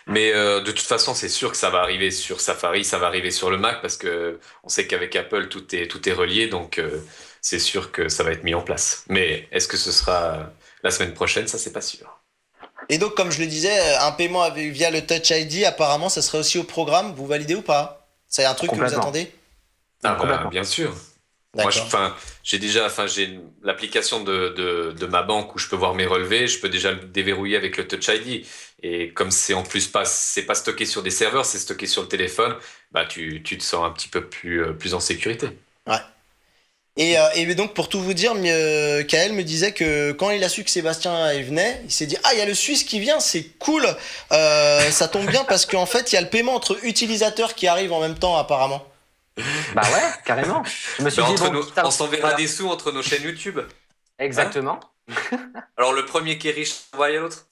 Mais de toute façon, c'est sûr que ça va arriver sur Safari, ça va arriver sur le Mac parce que on sait qu'avec Apple tout est relié, donc c'est sûr que ça va être mis en place. Mais est-ce que ce sera la semaine prochaine? Ça, c'est pas sûr. Et donc, comme je le disais, un paiement via le Touch ID, apparemment, ça serait aussi au programme. Vous validez ou pas? C'est un truc que vous Complètement. attendez? Ah bah, Complètement. bien sûr. Moi, D'accord. j'ai l'application de ma banque où je peux voir mes relevés, je peux déjà le déverrouiller avec le Touch ID. Et comme c'est en plus c'est pas stocké sur des serveurs, c'est stocké sur le téléphone, bah tu te sens un petit peu plus en sécurité. Ouais. Et donc, pour tout vous dire, Kael me disait que quand il a su que Sébastien il venait, il s'est dit: Ah, il y a le Suisse qui vient, c'est cool. Ça tombe bien parce qu'en fait, il y a le paiement entre utilisateurs qui arrive en même temps, apparemment. Bah ouais, carrément. Je me suis Bah, dit, entre bon, nos- quitte à- on s'enverra voilà. des sous entre nos chaînes YouTube. Exactement. Alors le premier qui est riche envoie à l'autre.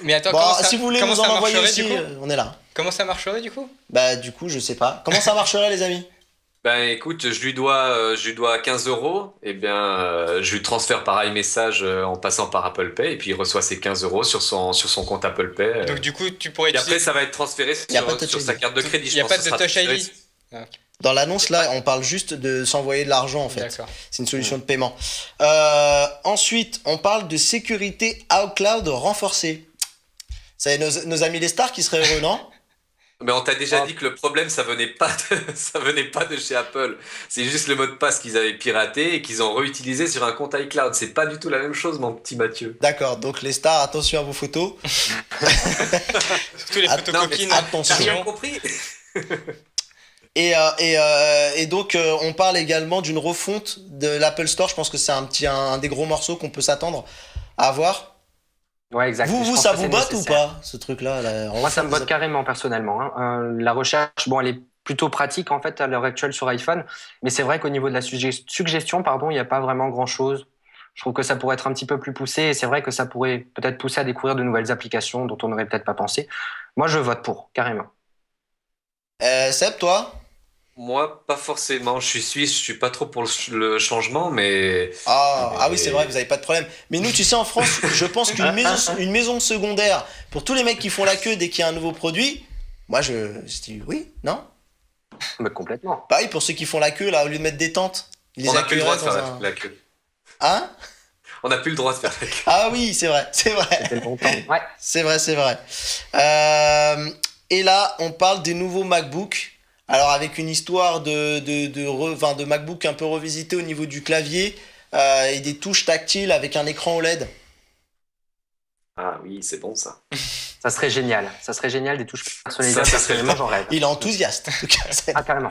Mais attends, Bon, comment si vous voulez comment nous en ça envoyer marcherait, aussi, du coup on est là. Comment ça marcherait du coup? Bah, du coup, je sais pas. Comment ça marcherait, les amis? Ben écoute, je lui dois 15 euros, et bien je lui transfère par iMessage en passant par Apple Pay, et puis il reçoit ses 15 euros sur son compte Apple Pay. Donc du coup, tu pourrais Et après, utiliser. ça va être transféré Y a pas de sur Touch sa ID. carte de crédit. Il Je n'y a pense pas que de ce sera Touch transféré. ID. Ah, ok. Dans l'annonce, là, on parle juste de s'envoyer de l'argent, en fait. D'accord. C'est une solution de paiement. Ensuite, on parle de sécurité iCloud renforcée. C'est nos amis les stars qui seraient heureux, non? Mais on t'a déjà Ah. dit que le problème, ça venait pas ça venait pas de chez Apple. C'est juste le mot de passe qu'ils avaient piraté et qu'ils ont réutilisé sur un compte iCloud. C'est pas du tout la même chose, mon petit Mathieu. D'accord, donc les stars, attention à vos photos. Surtout les Ah, photos non, mais coquines. attention. T'as rien compris? Et donc, on parle également d'une refonte de l'Apple Store. Je pense que c'est un des gros morceaux qu'on peut s'attendre à avoir. Ouais, exact. Vous, Je pense ça que vous c'est botte ou nécessaire. pas, ce truc-là, la Moi, ça me refonte botte des- carrément personnellement, hein. La recherche, bon, elle est plutôt pratique en fait à l'heure actuelle sur iPhone, mais c'est vrai qu'au niveau de la suggestion, pardon, il n'y a pas vraiment grand-chose. Je trouve que ça pourrait être un petit peu plus poussé et c'est vrai que ça pourrait peut-être pousser à découvrir de nouvelles applications dont on n'aurait peut-être pas pensé. Moi, je vote pour, carrément. Seb, toi? Moi, pas forcément. Je suis suisse, je suis pas trop pour le changement, mais Ah oui, c'est vrai, vous n'avez pas de problème. Mais nous, tu sais, en France, je pense une maison secondaire, pour tous les mecs qui font la queue dès qu'il y a un nouveau produit, moi, je dis oui, non? Mais complètement. Pareil, pour ceux qui font la queue, là, au lieu de mettre des tentes, ils les on n'a plus le droit accueilleraient de dans faire un... la queue. Hein? On n'a plus le droit de faire la queue. Ah oui, c'est vrai, c'est vrai. C'était le bon temps. Ouais. C'est vrai, c'est vrai. Et là, on parle des nouveaux MacBook. Alors, avec une histoire de MacBook un peu revisité au niveau du clavier et des touches tactiles avec un écran OLED. Ah oui, c'est bon ça. Ça serait génial. Ça serait génial des touches personnalisables. Ça serait Personnellement, j'en rêve. Il est enthousiaste. En tout cas, Ah, carrément.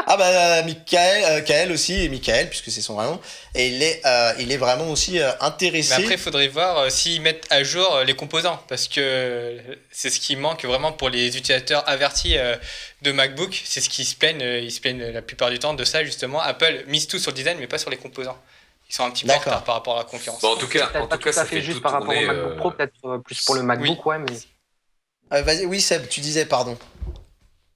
ah bah, Kael aussi, et Michael, puisque c'est son vrai nom. Et il est vraiment aussi Mais intéressé. après, il faudrait voir s'ils mettent à jour les composants, parce que c'est ce qui manque vraiment pour les utilisateurs avertis de MacBook. C'est ce qu'ils se plaignent. Ils se plaignent la plupart du temps de ça, justement. Apple mise tout sur le design, mais pas sur les composants. Ils sont un petit peu en D'accord. retard par rapport à la concurrence. Bon, en tout cas, Peut-être pas tout ça à fait fait juste tout par rapport au tourner, MacBook Pro, peut-être plus pour le MacBook, ouais, mais Vas-y, oui, Seb, tu disais, pardon.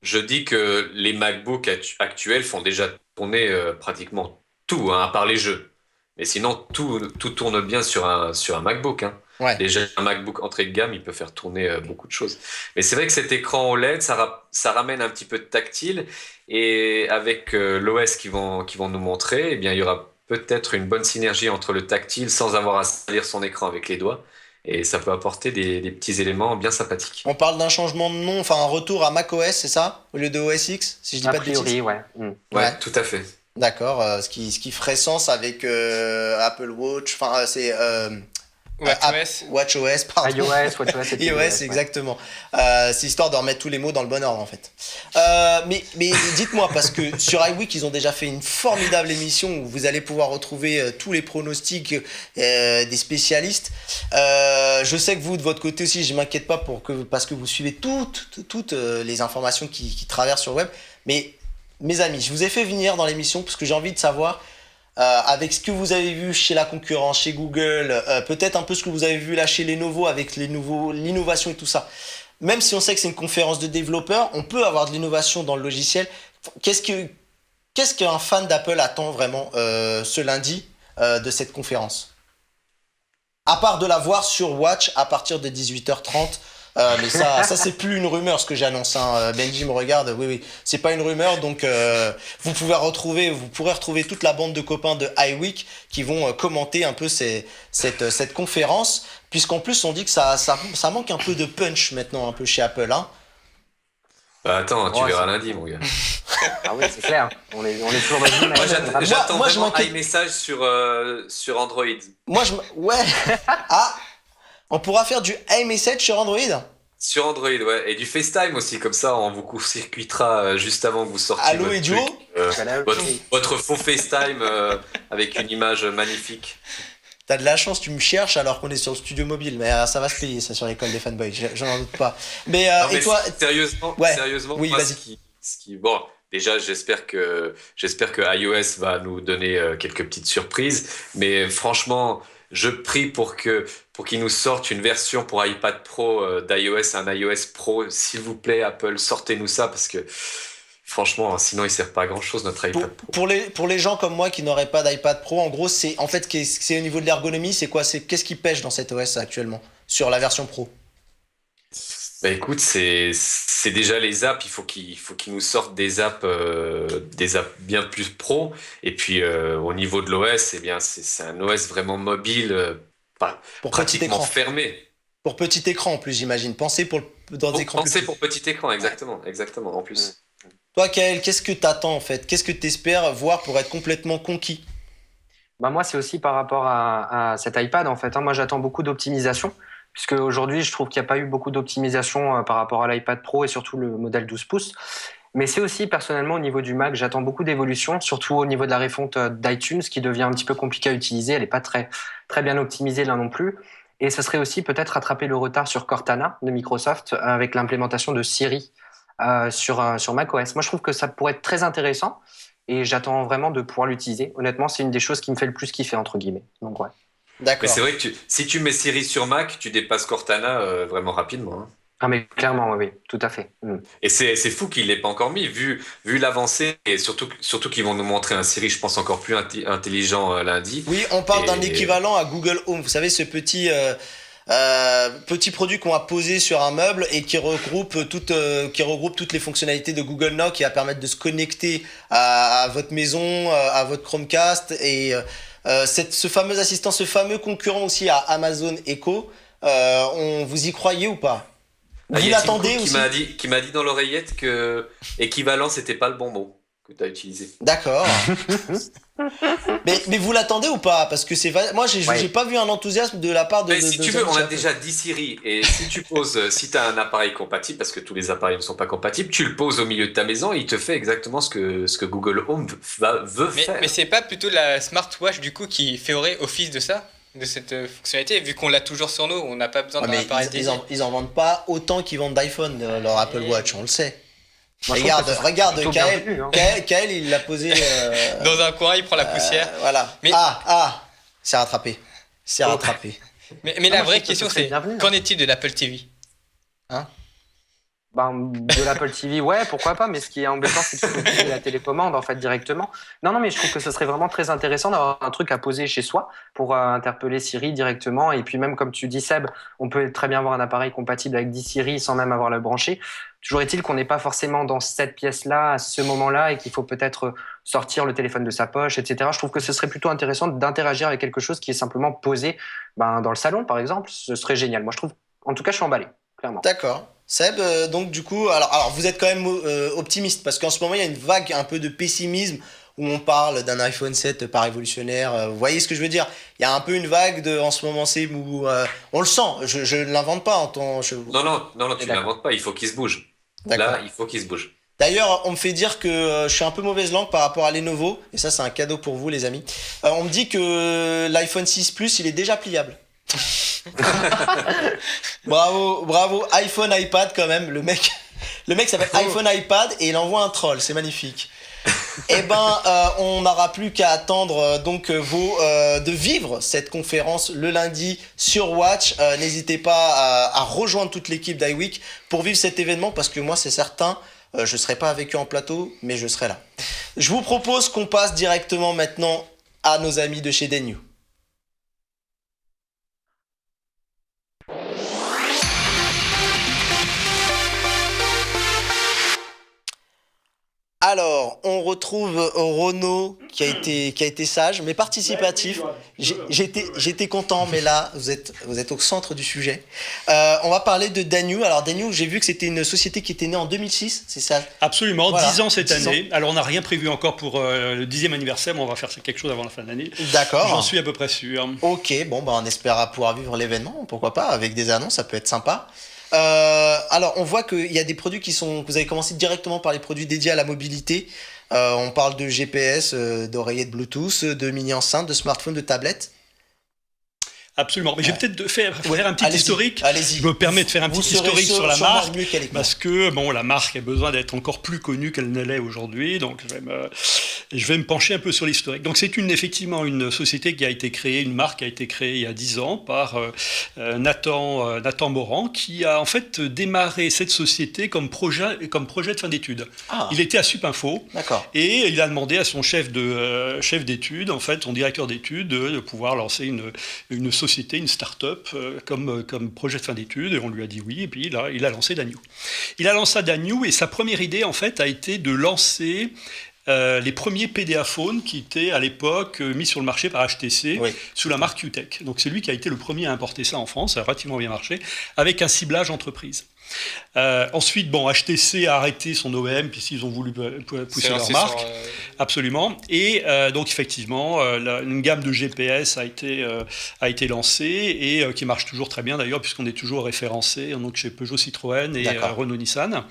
Je dis que les MacBooks actuels font déjà tourner pratiquement tout, hein, à part les jeux. Mais sinon, tout tourne bien sur un MacBook. Hein. Ouais. Déjà, un MacBook entrée de gamme, il peut faire tourner beaucoup de choses. Mais c'est vrai que cet écran OLED, ça ramène un petit peu de tactile. Et avec l'OS qu'ils vont nous montrer, eh bien, il y aura peut-être une bonne synergie entre le tactile sans avoir à salir son écran avec les doigts. Et ça peut apporter des petits éléments bien sympathiques. On parle d'un changement de nom, enfin un retour à macOS, c'est ça? Au lieu de OS X, si je dis a pas de bêtises. priori, ouais. Ouais, Ouais. tout à fait. D'accord, ce qui ferait sens avec Apple Watch, enfin c'est WatchOS. WatchOS, pardon. iOS, WatchOS et iOS, tvOS, ouais. exactement. C'est histoire de remettre tous les mots dans le bon ordre en fait. Mais dites-moi, parce que sur iWeek, ils ont déjà fait une formidable émission où vous allez pouvoir retrouver tous les pronostics des spécialistes. Je sais que vous, de votre côté aussi, je m'inquiète pas parce que vous suivez toutes les informations qui traversent sur le web. Mais mes amis, je vous ai fait venir dans l'émission parce que j'ai envie de savoir, avec ce que vous avez vu chez la concurrence, chez Google, peut-être un peu ce que vous avez vu là chez Lenovo avec l'innovation et tout ça. Même si on sait que c'est une conférence de développeurs, on peut avoir de l'innovation dans le logiciel. Qu'est-ce qu'un fan d'Apple attend vraiment ce lundi de cette conférence? À part de la voir sur Watch à partir de 18h30 Mais ça c'est plus une rumeur ce que j'annonce. Hein. Benji me regarde. Oui, c'est pas une rumeur. Donc vous pourrez retrouver toute la bande de copains de iWeek qui vont commenter un peu cette conférence, puisqu'en plus on dit que ça manque un peu de punch maintenant un peu chez Apple. Hein. Bah attends, tu verras lundi, mon gars. Ah oui, c'est clair. On est toujours dans une Moi, j'attends moi, vraiment iMessage sur Android. Ouais. Ah, on pourra faire du iMessage sur Android. Sur Android, ouais. Et du FaceTime aussi, comme ça, on vous court-circuitera juste avant que vous sortiez Allô votre et Duo votre faux FaceTime avec une image magnifique. T'as de la chance, tu me cherches alors qu'on est sur le studio mobile, mais ça va se payer ça sur l'école des fanboys, je n'en doute pas. Mais, Non, et mais toi sérieusement, oui, moi, vas-y. bon, déjà, j'espère que iOS va nous donner quelques petites surprises, mais franchement, je prie pour qu'ils nous sortent une version pour iPad Pro d'iOS, un iOS Pro, s'il vous plaît, Apple, sortez-nous ça parce que franchement, sinon il sert pas à grand chose notre iPad Pro. Pour les gens comme moi qui n'auraient pas d'iPad Pro, en gros, c'est au niveau de l'ergonomie, c'est quoi? Qu'est-ce qui pêche dans cet OS actuellement sur la version Pro? Bah écoute, c'est déjà les apps. Il faut qu'ils nous sortent des apps bien plus pro. Et puis au niveau de l'OS, eh bien c'est un OS vraiment mobile, Pour pratiquement petit écran. fermé. Pour petit écran en plus, j'imagine. Pensez dans des écrans plus Pensez petits. pour petit écran, exactement, en plus. Toi, Kael, qu'est-ce que t'attends en fait? Qu'est-ce que t'espères voir pour être complètement conquis? Bah moi, c'est aussi par rapport à cet iPad, en fait. Hein. Moi, j'attends beaucoup d'optimisation, puisque aujourd'hui, je trouve qu'il n'y a pas eu beaucoup d'optimisation par rapport à l'iPad Pro et surtout le modèle 12 pouces. Mais c'est aussi, personnellement, au niveau du Mac, j'attends beaucoup d'évolution, surtout au niveau de la refonte d'iTunes, qui devient un petit peu compliqué à utiliser. Elle n'est pas très, très bien optimisée là non plus. Et ce serait aussi peut-être rattraper le retard sur Cortana de Microsoft avec l'implémentation de Siri sur macOS. Moi, je trouve que ça pourrait être très intéressant et j'attends vraiment de pouvoir l'utiliser. Honnêtement, c'est une des choses qui me fait le plus kiffer, entre guillemets. Donc, ouais. Mais D'accord. c'est vrai que si tu mets Siri sur Mac, tu dépasses Cortana vraiment rapidement. Hein. Ah, mais clairement, oui, tout à fait. Et c'est fou qu'il l'ait pas encore mis, vu l'avancée, et surtout qu'ils vont nous montrer un Siri, je pense, encore plus intelligent lundi. Oui, on parle d'un Et- équivalent à Google Home. Vous savez, ce petit produit qu'on a posé sur un meuble et qui regroupe toutes les fonctionnalités de Google Now, qui va permettre de se connecter à votre maison, à votre Chromecast et ce fameux assistant, ce fameux concurrent aussi à Amazon Echo. Vous y croyez ou pas? Ah, Vous il y a Tim l'attendez Cook aussi? qui m'a dit dans l'oreillette que équivalent, c'était pas le bon mot que tu as utilisé. D'accord. mais vous l'attendez ou pas? Parce que moi j'ai pas vu un enthousiasme de la part de. Mais si tu veux, on a déjà dit Siri. Et si tu as un appareil compatible, parce que tous les appareils ne sont pas compatibles, tu le poses au milieu de ta maison et il te fait exactement ce que Google Home veut faire. Mais c'est pas plutôt la smartwatch du coup qui ferait office de ça, de cette fonctionnalité, vu qu'on l'a toujours sur nous, on n'a pas besoin Ouais, d'un mais appareil dédié. ils en vendent pas autant qu'ils vendent d'iPhone, leur Apple Watch, on le sait. Moi, je trouve que Regarde, plutôt Kael, bienvenu, hein. Kael, il l'a posé. Dans un coin, il prend la poussière. Voilà. Mais- C'est rattrapé. C'est rattrapé. Mais Non, la moi, je vraie trouve que question ce serait c'est, bienvenu, hein. qu'en est-il de l'Apple TV? Ben, de l'Apple TV, ouais, pourquoi pas, mais ce qui est embêtant, c'est que tu peux utiliser la télécommande en fait directement. Non, mais je trouve que ce serait vraiment très intéressant d'avoir un truc à poser chez soi pour interpeller Siri directement. Et puis même, comme tu dis, Seb, on peut très bien avoir un appareil compatible avec 10 Siri sans même avoir à le brancher. Toujours est-il qu'on n'est pas forcément dans cette pièce-là, à ce moment-là, et qu'il faut peut-être sortir le téléphone de sa poche, etc. Je trouve que ce serait plutôt intéressant d'interagir avec quelque chose qui est simplement posé dans le salon, par exemple. Ce serait génial. Moi, je trouve, en tout cas, je suis emballé, clairement. D'accord. Seb, donc du coup, alors vous êtes quand même optimiste parce qu'en ce moment il y a une vague un peu de pessimisme où on parle d'un iPhone 7 pas révolutionnaire. Vous voyez ce que je veux dire? Il y a un peu une vague en ce moment, c'est où on le sent. Je ne l'invente pas en tant. Non, tu l'inventes pas. Il faut qu'il se bouge. D'accord. Là, il faut qu'il se bouge. D'ailleurs, on me fait dire que je suis un peu mauvaise langue par rapport à Lenovo, et ça c'est un cadeau pour vous les amis. On me dit que l'iPhone 6 Plus il est déjà pliable. bravo, iPhone, iPad quand même, le mec s'appelle iPhone, iPad et il envoie un troll, c'est magnifique. Eh ben, on n'aura plus qu'à attendre de vivre cette conférence le lundi sur Watch. N'hésitez pas à rejoindre toute l'équipe d'iWeek pour vivre cet événement parce que moi c'est certain, je serai pas avec eux en plateau, mais je serai là. Je vous propose qu'on passe directement maintenant à nos amis de chez Denu. Alors, on retrouve Renaud qui a été sage, mais participatif. J'étais content, mais là, vous êtes au centre du sujet. On va parler de Danyu. Alors, Danyu, j'ai vu que c'était une société qui était née en 2006, c'est ça? Absolument, Voilà, 10 ans cette 10 ans. année. Alors, on n'a rien prévu encore pour le 10e anniversaire, mais on va faire quelque chose avant la fin de l'année. D'accord. J'en suis à peu près sûr. Ok, bon, bah, on espère pouvoir vivre l'événement, pourquoi pas, avec des annonces, ça peut être sympa. Alors, on voit qu'il y a des produits que vous avez commencé directement par les produits dédiés à la mobilité. On parle de GPS, d'oreillettes Bluetooth, de mini-enceintes, de smartphones, de tablettes. Absolument. Mais je vais peut-être faire un petit Allez-y, historique. allez-y. Je me permets de faire un Vous petit serez historique sur la sûrement marque. mieux qu'elle est. Parce que la marque a besoin d'être encore plus connue qu'elle ne l'est aujourd'hui. Donc, je vais me pencher un peu sur l'historique. Donc, c'est effectivement une société qui a été créée, une marque qui a été créée il y a 10 ans par Nathan Morand, qui a en fait démarré cette société comme projet de fin d'études. Ah, Il était à Supinfo. d'accord. Et il a demandé à son chef d'études, en fait, son directeur d'études, de pouvoir lancer une société, une start-up comme projet de fin d'études. Et on lui a dit oui. Et puis là, il a lancé Danyu. Il a lancé Danyu et sa première idée, en fait, a été de lancer les premiers PDA phones qui étaient à l'époque mis sur le marché par HTC sous la marque QTech. Donc c'est lui qui a été le premier à importer ça en France, ça a relativement bien marché, avec un ciblage entreprise. Ensuite, HTC a arrêté son OEM puisqu'ils ont voulu pousser leur marque. Absolument. Et donc, effectivement, une gamme de GPS a été lancée et qui marche toujours très bien d'ailleurs, puisqu'on est toujours référencé donc, chez Peugeot, Citroën et Renault Nissan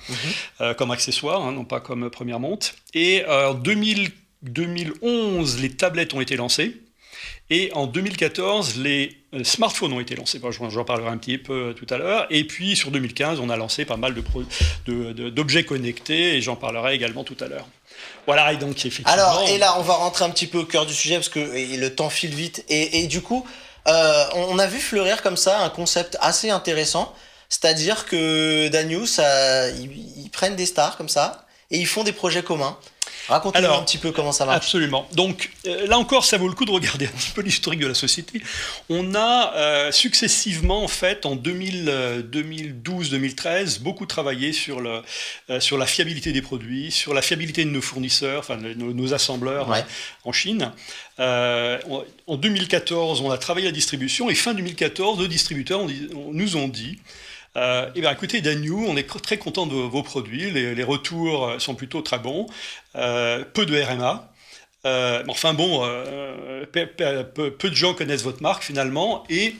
comme accessoire, non pas comme première monte. Et en 2011, les tablettes ont été lancées. Et en 2014, les smartphones ont été lancés. J'en parlerai un petit peu tout à l'heure. Et puis, sur 2015, on a lancé pas mal d'objets connectés, et j'en parlerai également tout à l'heure. Voilà, et donc, effectivement... Alors, et là, on va rentrer un petit peu au cœur du sujet, parce que le temps file vite. Et du coup, on a vu fleurir comme ça un concept assez intéressant. C'est-à-dire que Danyu, ils prennent des stars comme ça, et ils font des projets communs. Racontez-nous un petit peu comment ça marche. Absolument. Donc là encore, ça vaut le coup de regarder un petit peu l'historique de la société. On a successivement, en fait, en 2012-2013, beaucoup travaillé sur la fiabilité des produits, sur la fiabilité de nos fournisseurs, enfin nos assembleurs en Chine. En 2014, on a travaillé la distribution et fin 2014, nos distributeurs nous ont dit écoutez, Danyu, on est très content de vos produits, les retours sont plutôt très bons, peu de RMA, peu de gens connaissent votre marque finalement, et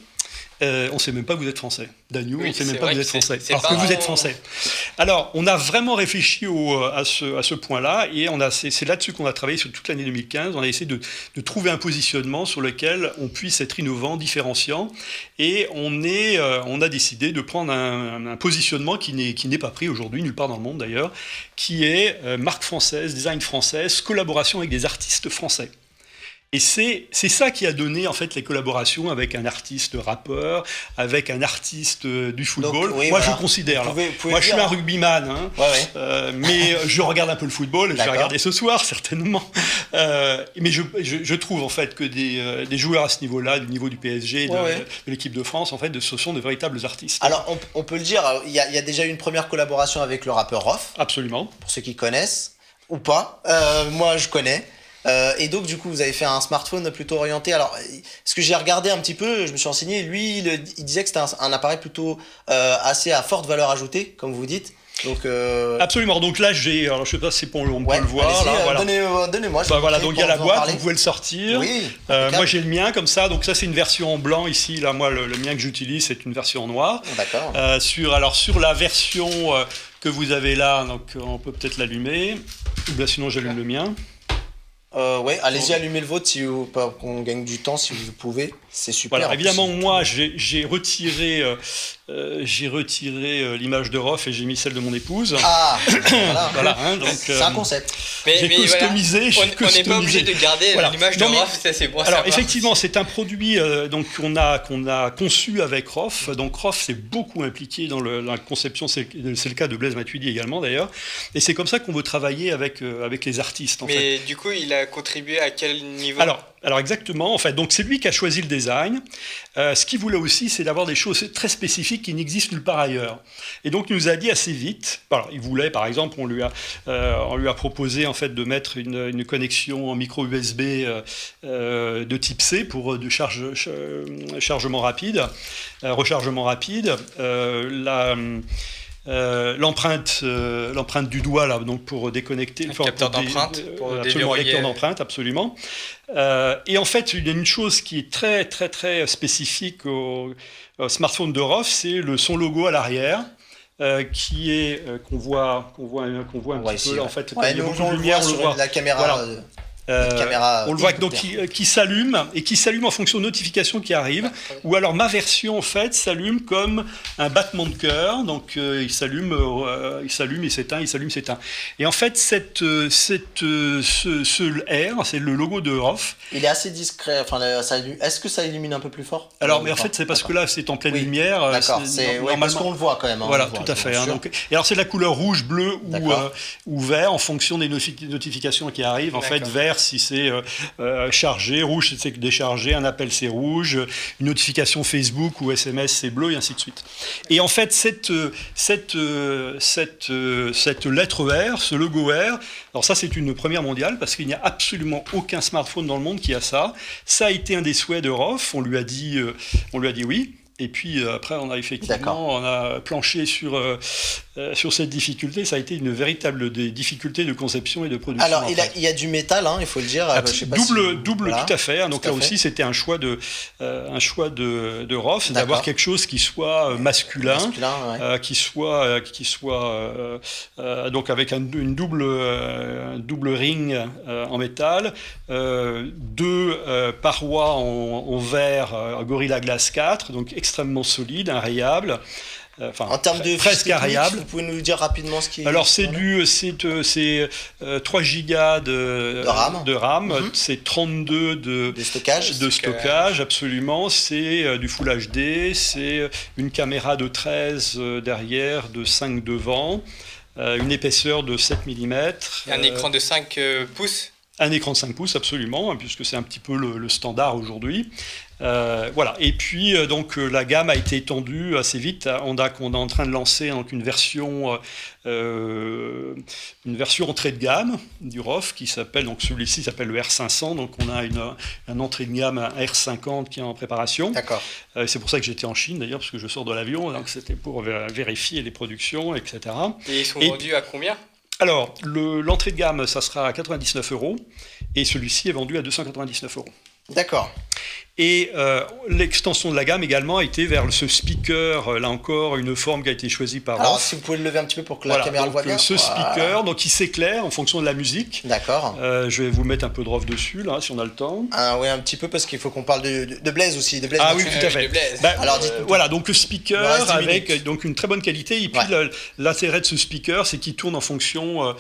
on ne sait même pas que vous êtes français. Danyu, on ne sait même pas que vous êtes français, alors que vous êtes français. Alors, on a vraiment réfléchi à ce point-là, et c'est là-dessus qu'on a travaillé sur toute l'année 2015. On a essayé de trouver un positionnement sur lequel on puisse être innovant, différenciant, et on a décidé de prendre un positionnement qui n'est pas pris aujourd'hui, nulle part dans le monde d'ailleurs, qui est marque française, design française, collaboration avec des artistes français. Et c'est ça qui a donné en fait les collaborations avec un artiste rappeur, avec un artiste du football. Donc, moi, je considère. Moi, je suis un rugbyman, mais je regarde un peu le football. Je vais regarder ce soir certainement. Mais je trouve en fait que des joueurs à ce niveau-là, du niveau du PSG, de l'équipe de France, en fait, ce sont de véritables artistes. Alors, on peut le dire. Il y a déjà eu une première collaboration avec le rappeur Rof. Absolument. Pour ceux qui connaissent ou pas. Moi, je connais. Et donc du coup vous avez fait un smartphone plutôt orienté. Alors ce que j'ai regardé un petit peu, je me suis renseigné, lui il disait que c'était un appareil plutôt assez à forte valeur ajoutée, comme vous dites. Donc absolument. Donc là alors je sais pas si on peut le voir. Là, voilà. Donnez-moi. Donc il y a la boîte, vous pouvez le sortir. Oui. Moi j'ai le mien comme ça. Donc ça c'est une version en blanc ici. Là moi le mien que j'utilise c'est une version en noir. D'accord. Sur la version que vous avez là, donc on peut peut-être l'allumer. Sinon j'allume le mien. Allez-y, allumez le vôtre pour qu'on gagne du temps si vous pouvez. C'est super. Voilà, évidemment, moi, j'ai retiré l'image de Rof et j'ai mis celle de mon épouse. Ah, voilà. Donc, c'est un concept. J'ai customisé. On n'est pas obligé de garder l'image de Rof, ça c'est bon. Alors, effectivement, c'est un produit qu'on a conçu avec Rof. Donc, Rof s'est beaucoup impliqué dans la conception. C'est le cas de Blaise Matuidi également, d'ailleurs. Et c'est comme ça qu'on veut travailler avec les artistes. Mais du coup, il a contribué à quel niveau ? Alors, Alors exactement, en fait, donc c'est lui qui a choisi le design. Ce qu'il voulait aussi, c'est d'avoir des choses très spécifiques qui n'existent nulle part ailleurs. Et donc il nous a dit assez vite, alors, il voulait par exemple, on lui a proposé en fait de mettre une connexion en micro USB de type C pour du rechargement rapide. L'empreinte du doigt là, donc pour déconnecter, un capteur d'empreinte, absolument, lecteur d'empreinte, absolument. Et en fait, il y a une chose qui est très très très spécifique au smartphone de ROF, c'est son logo à l'arrière. Qui est qu'on voit un petit ici, peu là, en fait, il y a beaucoup de lumière, on le voit sur la caméra. Voilà. On le voit donc qui s'allume en fonction de notifications qui arrivent, ou alors ma version en fait s'allume comme un battement de cœur, donc il s'allume, il s'éteint. Et en fait ce R, c'est le logo de ROF. Il est assez discret. Enfin, est-ce que ça illumine un peu plus fort? Alors, mais en fait c'est parce que là c'est en pleine lumière. D'accord. Normalement parce qu'on le voit quand même. Voilà, tout à fait. Donc, et alors c'est de la couleur rouge, bleu ou vert en fonction des notifications qui arrivent. En fait, vert si c'est chargé, rouge si c'est déchargé, un appel c'est rouge, une notification Facebook ou SMS c'est bleu et ainsi de suite. Et en fait cette lettre R, ce logo R, alors ça c'est une première mondiale parce qu'il n'y a absolument aucun smartphone dans le monde qui a ça. Ça a été un des souhaits de ROF, on lui a dit oui. Et puis après, on a planché sur cette difficulté. Ça a été une véritable difficulté de conception et de production. Alors, il y a du métal, il faut le dire. Double, voilà. Tout à fait. Donc là aussi, c'était un choix de ROF, c'est d'avoir quelque chose qui soit masculin qui soit donc avec un double ring en métal, deux parois en verre Gorilla Glass 4, donc extrêmement solide, irrayable. En termes de presque irrayable. Vous pouvez nous dire rapidement ce qui est. Alors c'est 3 gigas de RAM, c'est 32 de stockage, absolument. C'est du Full HD, c'est une caméra de 13 derrière, de 5 devant, une épaisseur de 7 mm. Et un écran de 5 pouces. Un écran de 5 pouces, absolument, puisque c'est un petit peu le standard aujourd'hui. Voilà. Et puis donc la gamme a été étendue assez vite. On est en train de lancer donc une version entrée de gamme du ROF qui s'appelle, donc celui-ci s'appelle le R500. Donc on a une entrée de gamme, un R50 qui est en préparation. D'accord. C'est pour ça que j'étais en Chine d'ailleurs, parce que je sors de l'avion, donc c'était pour vérifier les productions, etc. Et ils sont vendus à combien? Alors, l'entrée de gamme, ça sera à 99 €, et celui-ci est vendu à 299 €. D'accord. Et l'extension de la gamme également a été vers ce speaker, là encore, une forme qui a été choisie par ROF. Alors, si vous pouvez le lever un petit peu pour que la caméra le voit bien. Ce speaker, donc il s'éclaire en fonction de la musique. D'accord. Je vais vous mettre un peu de ROF dessus, là, si on a le temps. Oui, un petit peu, parce qu'il faut qu'on parle de Blaise aussi. De Blaise oui, tout à fait. Alors, voilà, donc le speaker avec donc une très bonne qualité. Et puis l'intérêt de ce speaker, c'est qu'il tourne en fonction...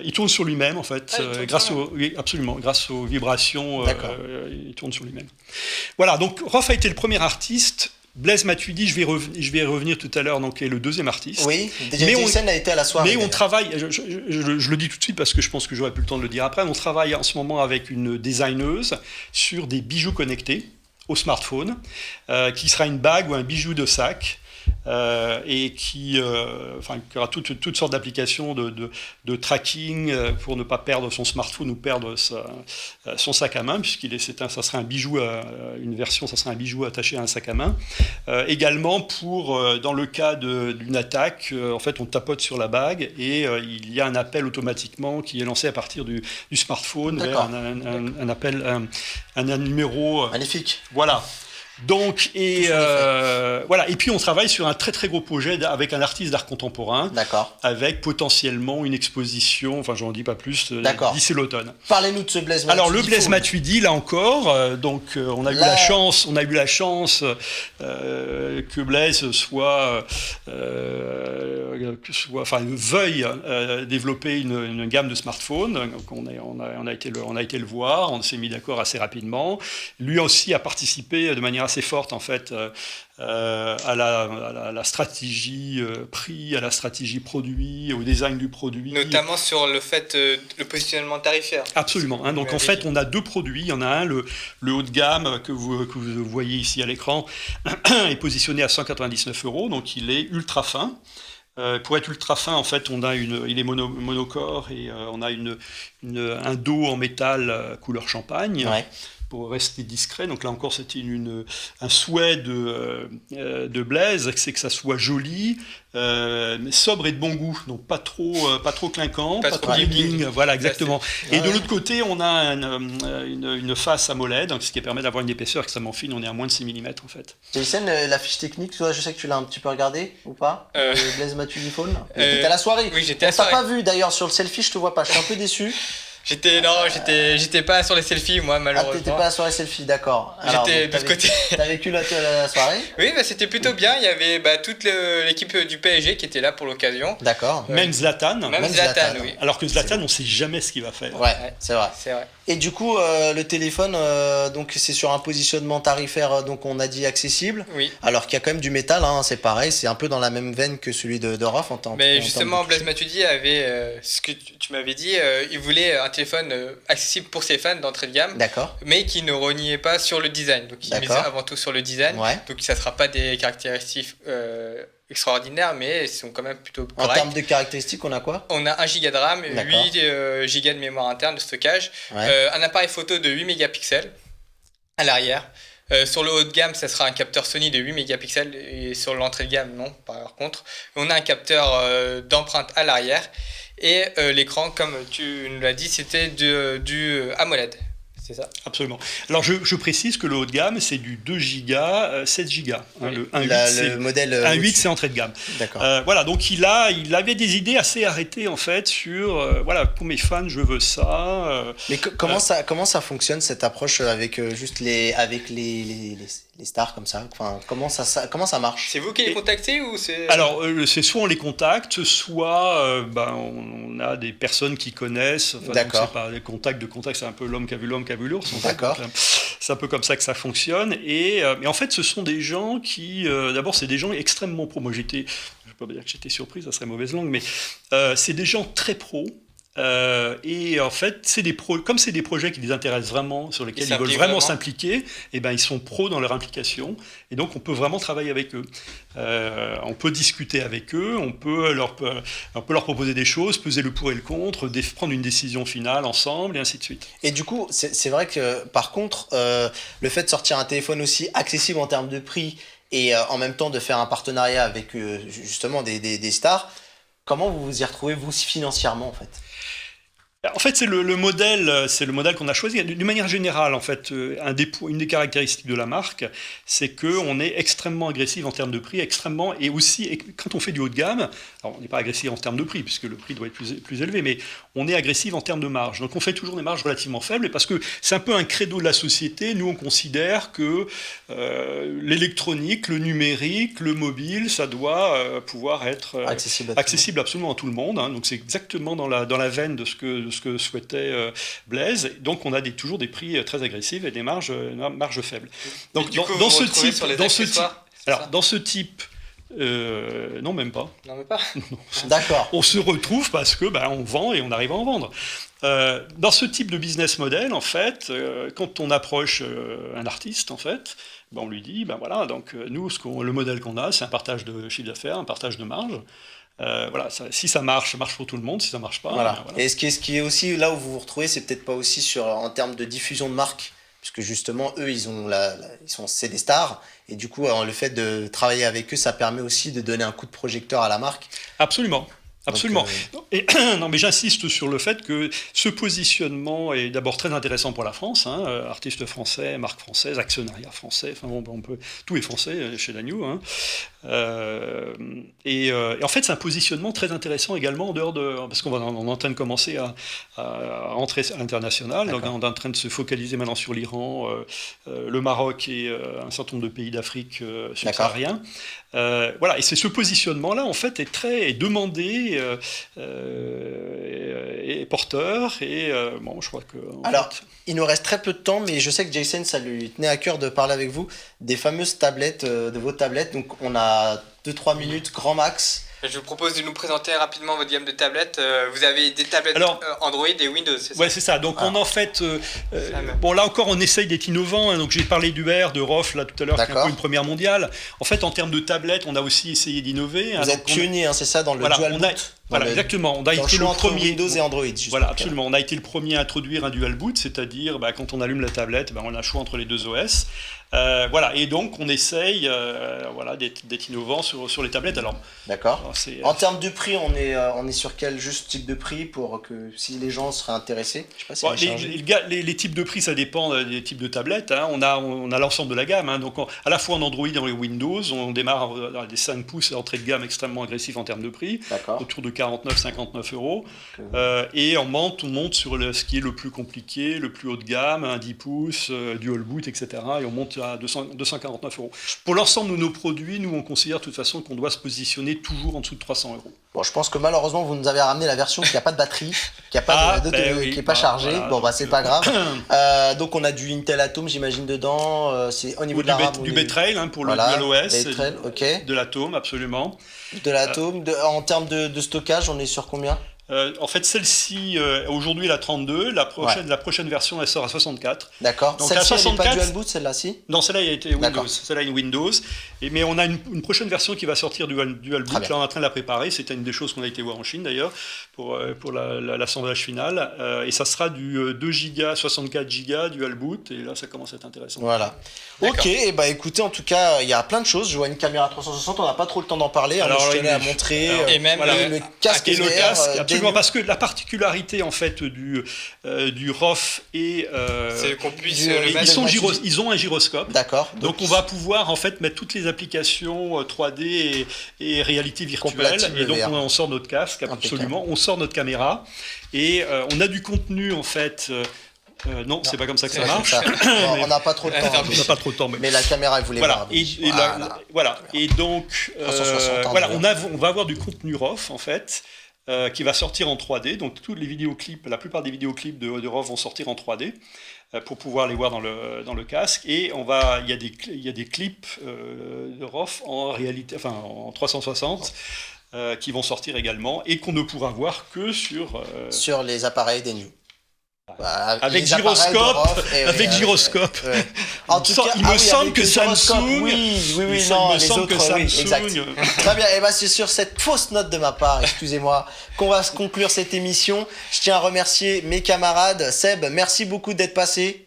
il tourne sur lui-même, en fait, grâce aux vibrations, il tourne sur lui-même. Voilà, donc ROF a été le premier artiste. Blaise Matuidi, je vais y revenir tout à l'heure, donc est le deuxième artiste. Oui, Jason a été à la soirée. Mais on travaille, je le dis tout de suite parce que je pense que j'aurai plus le temps de le dire après, on travaille en ce moment avec une designeuse sur des bijoux connectés au smartphone, qui sera une bague ou un bijou de sac. Et qui aura toutes sortes d'applications de tracking pour ne pas perdre son smartphone ou perdre son sac à main, ça sera un bijou, une version, ça sera un bijou attaché à un sac à main. Également dans le cas d'une attaque, en fait on tapote sur la bague et il y a un appel automatiquement qui est lancé à partir du smartphone vers un appel, un numéro. Magnifique. Voilà. Donc, voilà. Et puis, on travaille sur un très, très gros projet avec un artiste d'art contemporain. D'accord. Avec potentiellement une exposition, enfin, j'en dis pas plus, d'ici l'automne. Parlez-nous de ce Blaise Matuidi. Alors, le Blaise Matuidi, là encore, on a eu la chance que Blaise veuille développer une gamme de smartphones. Donc, on a été le voir, on s'est mis d'accord assez rapidement. Lui aussi a participé de manière assez forte en fait à la stratégie prix, à la stratégie produit, au design du produit. Notamment sur le fait, le positionnement tarifaire. Absolument. Hein. Donc en fait, on a deux produits. Il y en a un, le haut de gamme que vous voyez ici à l'écran, est positionné à 199 €. Donc il est ultra fin. Pour être ultra fin, en fait, il est monocore et on a un dos en métal couleur champagne. Ouais. Pour rester discret. Donc là encore, c'était un souhait de Blaise, c'est que ça soit joli, mais sobre et de bon goût. Donc pas trop clinquant, pas trop bling. Voilà, exactement. Et de l'autre côté, on a une face AMOLED, ce qui permet d'avoir une épaisseur extrêmement fine. On est à moins de 6 mm en fait. Jason, la fiche technique, toi, je sais que tu l'as un petit peu regardé ou pas Blaise Matuidi Phone. T'étais à la soirée. Oui, j'étais à la soirée. T'as pas vu d'ailleurs sur le selfie, je te vois pas. Je suis un peu déçu. J'étais pas sur les selfies, moi, malheureusement. Ah, t'étais pas sur les selfies, d'accord. J'étais de ce côté. T'as vécu la soirée? Oui, c'était plutôt bien. Il y avait toute l'équipe du PSG qui était là pour l'occasion. D'accord. Même Zlatan. Même Zlatan, oui. Alors que Zlatan, on sait jamais ce qu'il va faire. Ouais, c'est vrai. C'est vrai. Et du coup, le téléphone, donc c'est sur un positionnement tarifaire, donc on a dit accessible. Oui. Alors qu'il y a quand même du métal, hein, c'est pareil, c'est un peu dans la même veine que celui de Rof en tant. Mais justement, Blaise Matuidi avait ce que tu m'avais dit, il voulait un téléphone accessible pour ses fans d'entrée de gamme. D'accord. Mais qui ne reniait pas sur le design. Donc il misait avant tout sur le design. Ouais. Donc ça ne sera pas des caractéristiques extraordinaires, mais ils sont quand même plutôt corrects. En termes de caractéristiques, on a quoi? On a 1 Go de RAM, 8 Go de mémoire interne de stockage, un appareil photo de 8 mégapixels à l'arrière. Sur le haut de gamme, ça sera un capteur Sony de 8 mégapixels et sur l'entrée de gamme, non, par contre. On a un capteur d'empreinte à l'arrière et l'écran, comme tu nous l'as dit, c'était du AMOLED. C'est ça. Absolument. Alors je précise que le haut de gamme, c'est du 2 Go, 7 Go. Hein, le 1.8, le modèle 1.8, c'est entrée de gamme. D'accord. Voilà, donc il avait des idées assez arrêtées en fait sur voilà, pour mes fans, je veux ça. Mais comment ça fonctionne cette approche avec juste les stars comme ça? Enfin, comment ça marche? C'est vous qui les contactez ou c'est... Alors c'est soit on les contacte, soit on a des personnes qui connaissent. Enfin, d'accord. Donc, c'est pas des contacts de contact, c'est un peu l'homme qui a vu l'ours. D'accord. C'est un peu comme ça que ça fonctionne. Et en fait, ce sont des gens qui, d'abord, c'est des gens extrêmement pros. Moi, je ne vais pas dire que j'étais surpris, ça serait mauvaise langue, mais c'est des gens très pros. Et en fait, comme c'est des projets qui les intéressent vraiment, sur lesquels ils veulent vraiment s'impliquer, et ben ils sont pros dans leur implication, et donc on peut vraiment travailler avec eux. On peut discuter avec eux, on peut leur proposer des choses, peser le pour et le contre, prendre une décision finale ensemble, et ainsi de suite. Et du coup, c'est vrai que par contre, le fait de sortir un téléphone aussi accessible en termes de prix et en même temps de faire un partenariat avec justement des stars, comment vous vous y retrouvez vous financièrement en fait? En fait, c'est le modèle qu'on a choisi. D'une manière générale, en fait, une des caractéristiques de la marque, c'est qu'on est extrêmement agressif en termes de prix, et aussi, quand on fait du haut de gamme, alors on n'est pas agressif en termes de prix, puisque le prix doit être plus élevé, mais on est agressif en termes de marge. Donc on fait toujours des marges relativement faibles, parce que c'est un peu un credo de la société. Nous, on considère que l'électronique, le numérique, le mobile, ça doit pouvoir être accessible absolument à tout le monde. Hein. Donc c'est exactement dans la veine de ce que souhaitait Blaise. Donc on a toujours des prix très agressifs et des marges faibles. Donc dans ce type, non, même pas. Non, même pas. D'accord. On se retrouve parce que on vend et on arrive à en vendre. Dans ce type de business model, en fait, quand on approche un artiste, en fait, on lui dit, voilà, donc nous, le modèle qu'on a, c'est un partage de chiffre d'affaires, un partage de marge. Voilà, si ça marche pour tout le monde. Si ça marche pas, voilà. Et ce qui est aussi là où vous vous retrouvez, c'est peut-être pas aussi en termes de diffusion de marque, puisque justement eux c'est des stars, et du coup le fait de travailler avec eux, ça permet aussi de donner un coup de projecteur à la marque. Absolument. Non, mais j'insiste sur le fait que ce positionnement est d'abord très intéressant pour la France, hein, artistes français, marque française, actionnariat français, enfin tout est français chez Dagnou, hein. Et en fait, c'est un positionnement très intéressant également en dehors parce qu'on est en train de commencer à entrer à l'international. Donc, on est en train de se focaliser maintenant sur l'Iran, le Maroc et un certain nombre de pays d'Afrique subsaharienne. Voilà, et c'est ce positionnement-là, en fait, est demandé et porteur. Et bon, je crois que. Alors, il nous reste très peu de temps, mais je sais que Jason, ça lui tenait à cœur de parler avec vous des fameuses tablettes, de vos tablettes. Donc, on a 2-3 minutes, grand max. Je vous propose de nous présenter rapidement votre gamme de tablettes. Vous avez des tablettes Android et Windows, c'est ça? Ouais, c'est ça. Donc, on en fait. Bon, là encore, on essaye d'être innovant. Hein. Donc, j'ai parlé d'UR, de ROF, là, tout à l'heure, qui est un peu une première mondiale. En fait, en termes de tablettes, on a aussi essayé d'innover. Vous êtes pionnier, c'est ça, dans le dual boot. Voilà, exactement. On a été le premier. Windows et Android. Voilà, absolument. On a été le premier à introduire un dual boot, c'est-à-dire quand on allume la tablette, on a le choix entre les deux OS. Voilà, et donc on essaye d'être innovant sur les tablettes. Alors, d'accord. En termes de prix, on est sur quel juste type de prix pour que si les gens seraient intéressés? Je sais pas si les types de prix, ça dépend des types de tablettes. Hein. On a l'ensemble de la gamme. Hein. Donc à la fois en Android et en Windows, on démarre dans des 5 pouces entrée de gamme extrêmement agressif en termes de prix, autour de 49-59 euros. Et on monte sur ce qui est le plus compliqué, le plus haut de gamme, un 10 pouces, dual boot, etc. Et on monte à 249 euros. Pour l'ensemble de nos produits, nous, on considère de toute façon qu'on doit se positionner toujours en dessous de 300 euros. Bon, je pense que malheureusement, vous nous avez ramené la version qui n'a pas de batterie, qui n'est pas chargée. Voilà, bon, c'est pas grave. Donc, on a du Intel Atom, j'imagine, dedans. C'est au niveau de la RAM. Du B-Trail pour le dual OS. De l'Atom, absolument. De l'Atom. En termes de stockage, on est sur combien? En fait, celle-ci, aujourd'hui, la 32, la prochaine version, elle sort à 64. D'accord. Donc, celle-ci, à 64, elle n'est pas dual boot, celle-là-ci? Non, celle-là, elle a été Windows. Celle-là, une Windows. Mais on a une prochaine version qui va sortir dual boot. Là, on est en train de la préparer. C'était une des choses qu'on a été voir en Chine, d'ailleurs, pour l'assemblage final. Et ça sera du 2 Go, 64 Go dual boot. Et là, ça commence à être intéressant. Voilà. Ok, et écoutez, en tout cas, il y a plein de choses. Je vois une caméra 360, on n'a pas trop le temps d'en parler. Alors, je tenais à montrer et même le casque. Et le casque, absolument, parce que la particularité en fait du ROF et c'est qu'on puisse ils ont un gyroscope. D'accord. Donc on va pouvoir en fait mettre toutes les applications 3D et réalité virtuelle. Et donc on sort notre casque, absolument. On sort notre caméra et on a du contenu en fait. Non, c'est pas comme ça que ça marche. On n'a pas trop de temps. On n'a pas trop de temps. Mais la caméra, elle voulait voir. Voilà. Et donc, on va avoir du contenu ROF en fait. Qui va sortir en 3D, donc tous les vidéoclips, la plupart des vidéoclips de ROF vont sortir en 3D pour pouvoir les voir dans le casque. Et il y a des clips de ROF en réalité, enfin en 360 qui vont sortir également et qu'on ne pourra voir que sur les appareils des New. Avec gyroscope. En tout cas, il me semble que Samsung. Oui, les autres, exact. Très bien. Et c'est sur cette fausse note de ma part, excusez-moi, qu'on va conclure cette émission. Je tiens à remercier mes camarades. Seb, merci beaucoup d'être passé.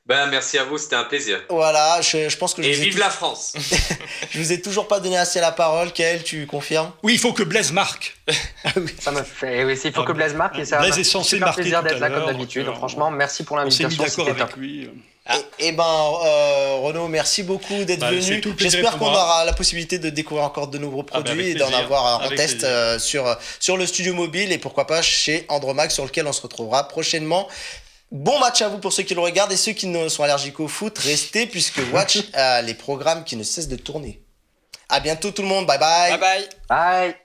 Merci à vous, c'était un plaisir. Voilà, je pense que Et vive la France. Je vous ai toujours pas donné assez la parole. Kael, tu confirmes? Oui, il faut que Blaise marque. Ça me fait. Oui, il faut que Blaise marque. Et ça Blaise est censé super marquer plaisir d'être là comme d'habitude. Franchement, merci pour l'invitation. On s'est mis d'accord avec lui. Renaud, merci beaucoup d'être venu. J'espère qu'on aura la possibilité de découvrir encore de nouveaux produits et d'en avoir en test sur le studio mobile et pourquoi pas chez Andromax, sur lequel on se retrouvera prochainement. Bon match à vous pour ceux qui le regardent et ceux qui sont allergiques au foot, restez puisque Watch a les programmes qui ne cessent de tourner. À bientôt tout le monde, bye bye. Bye bye. Bye.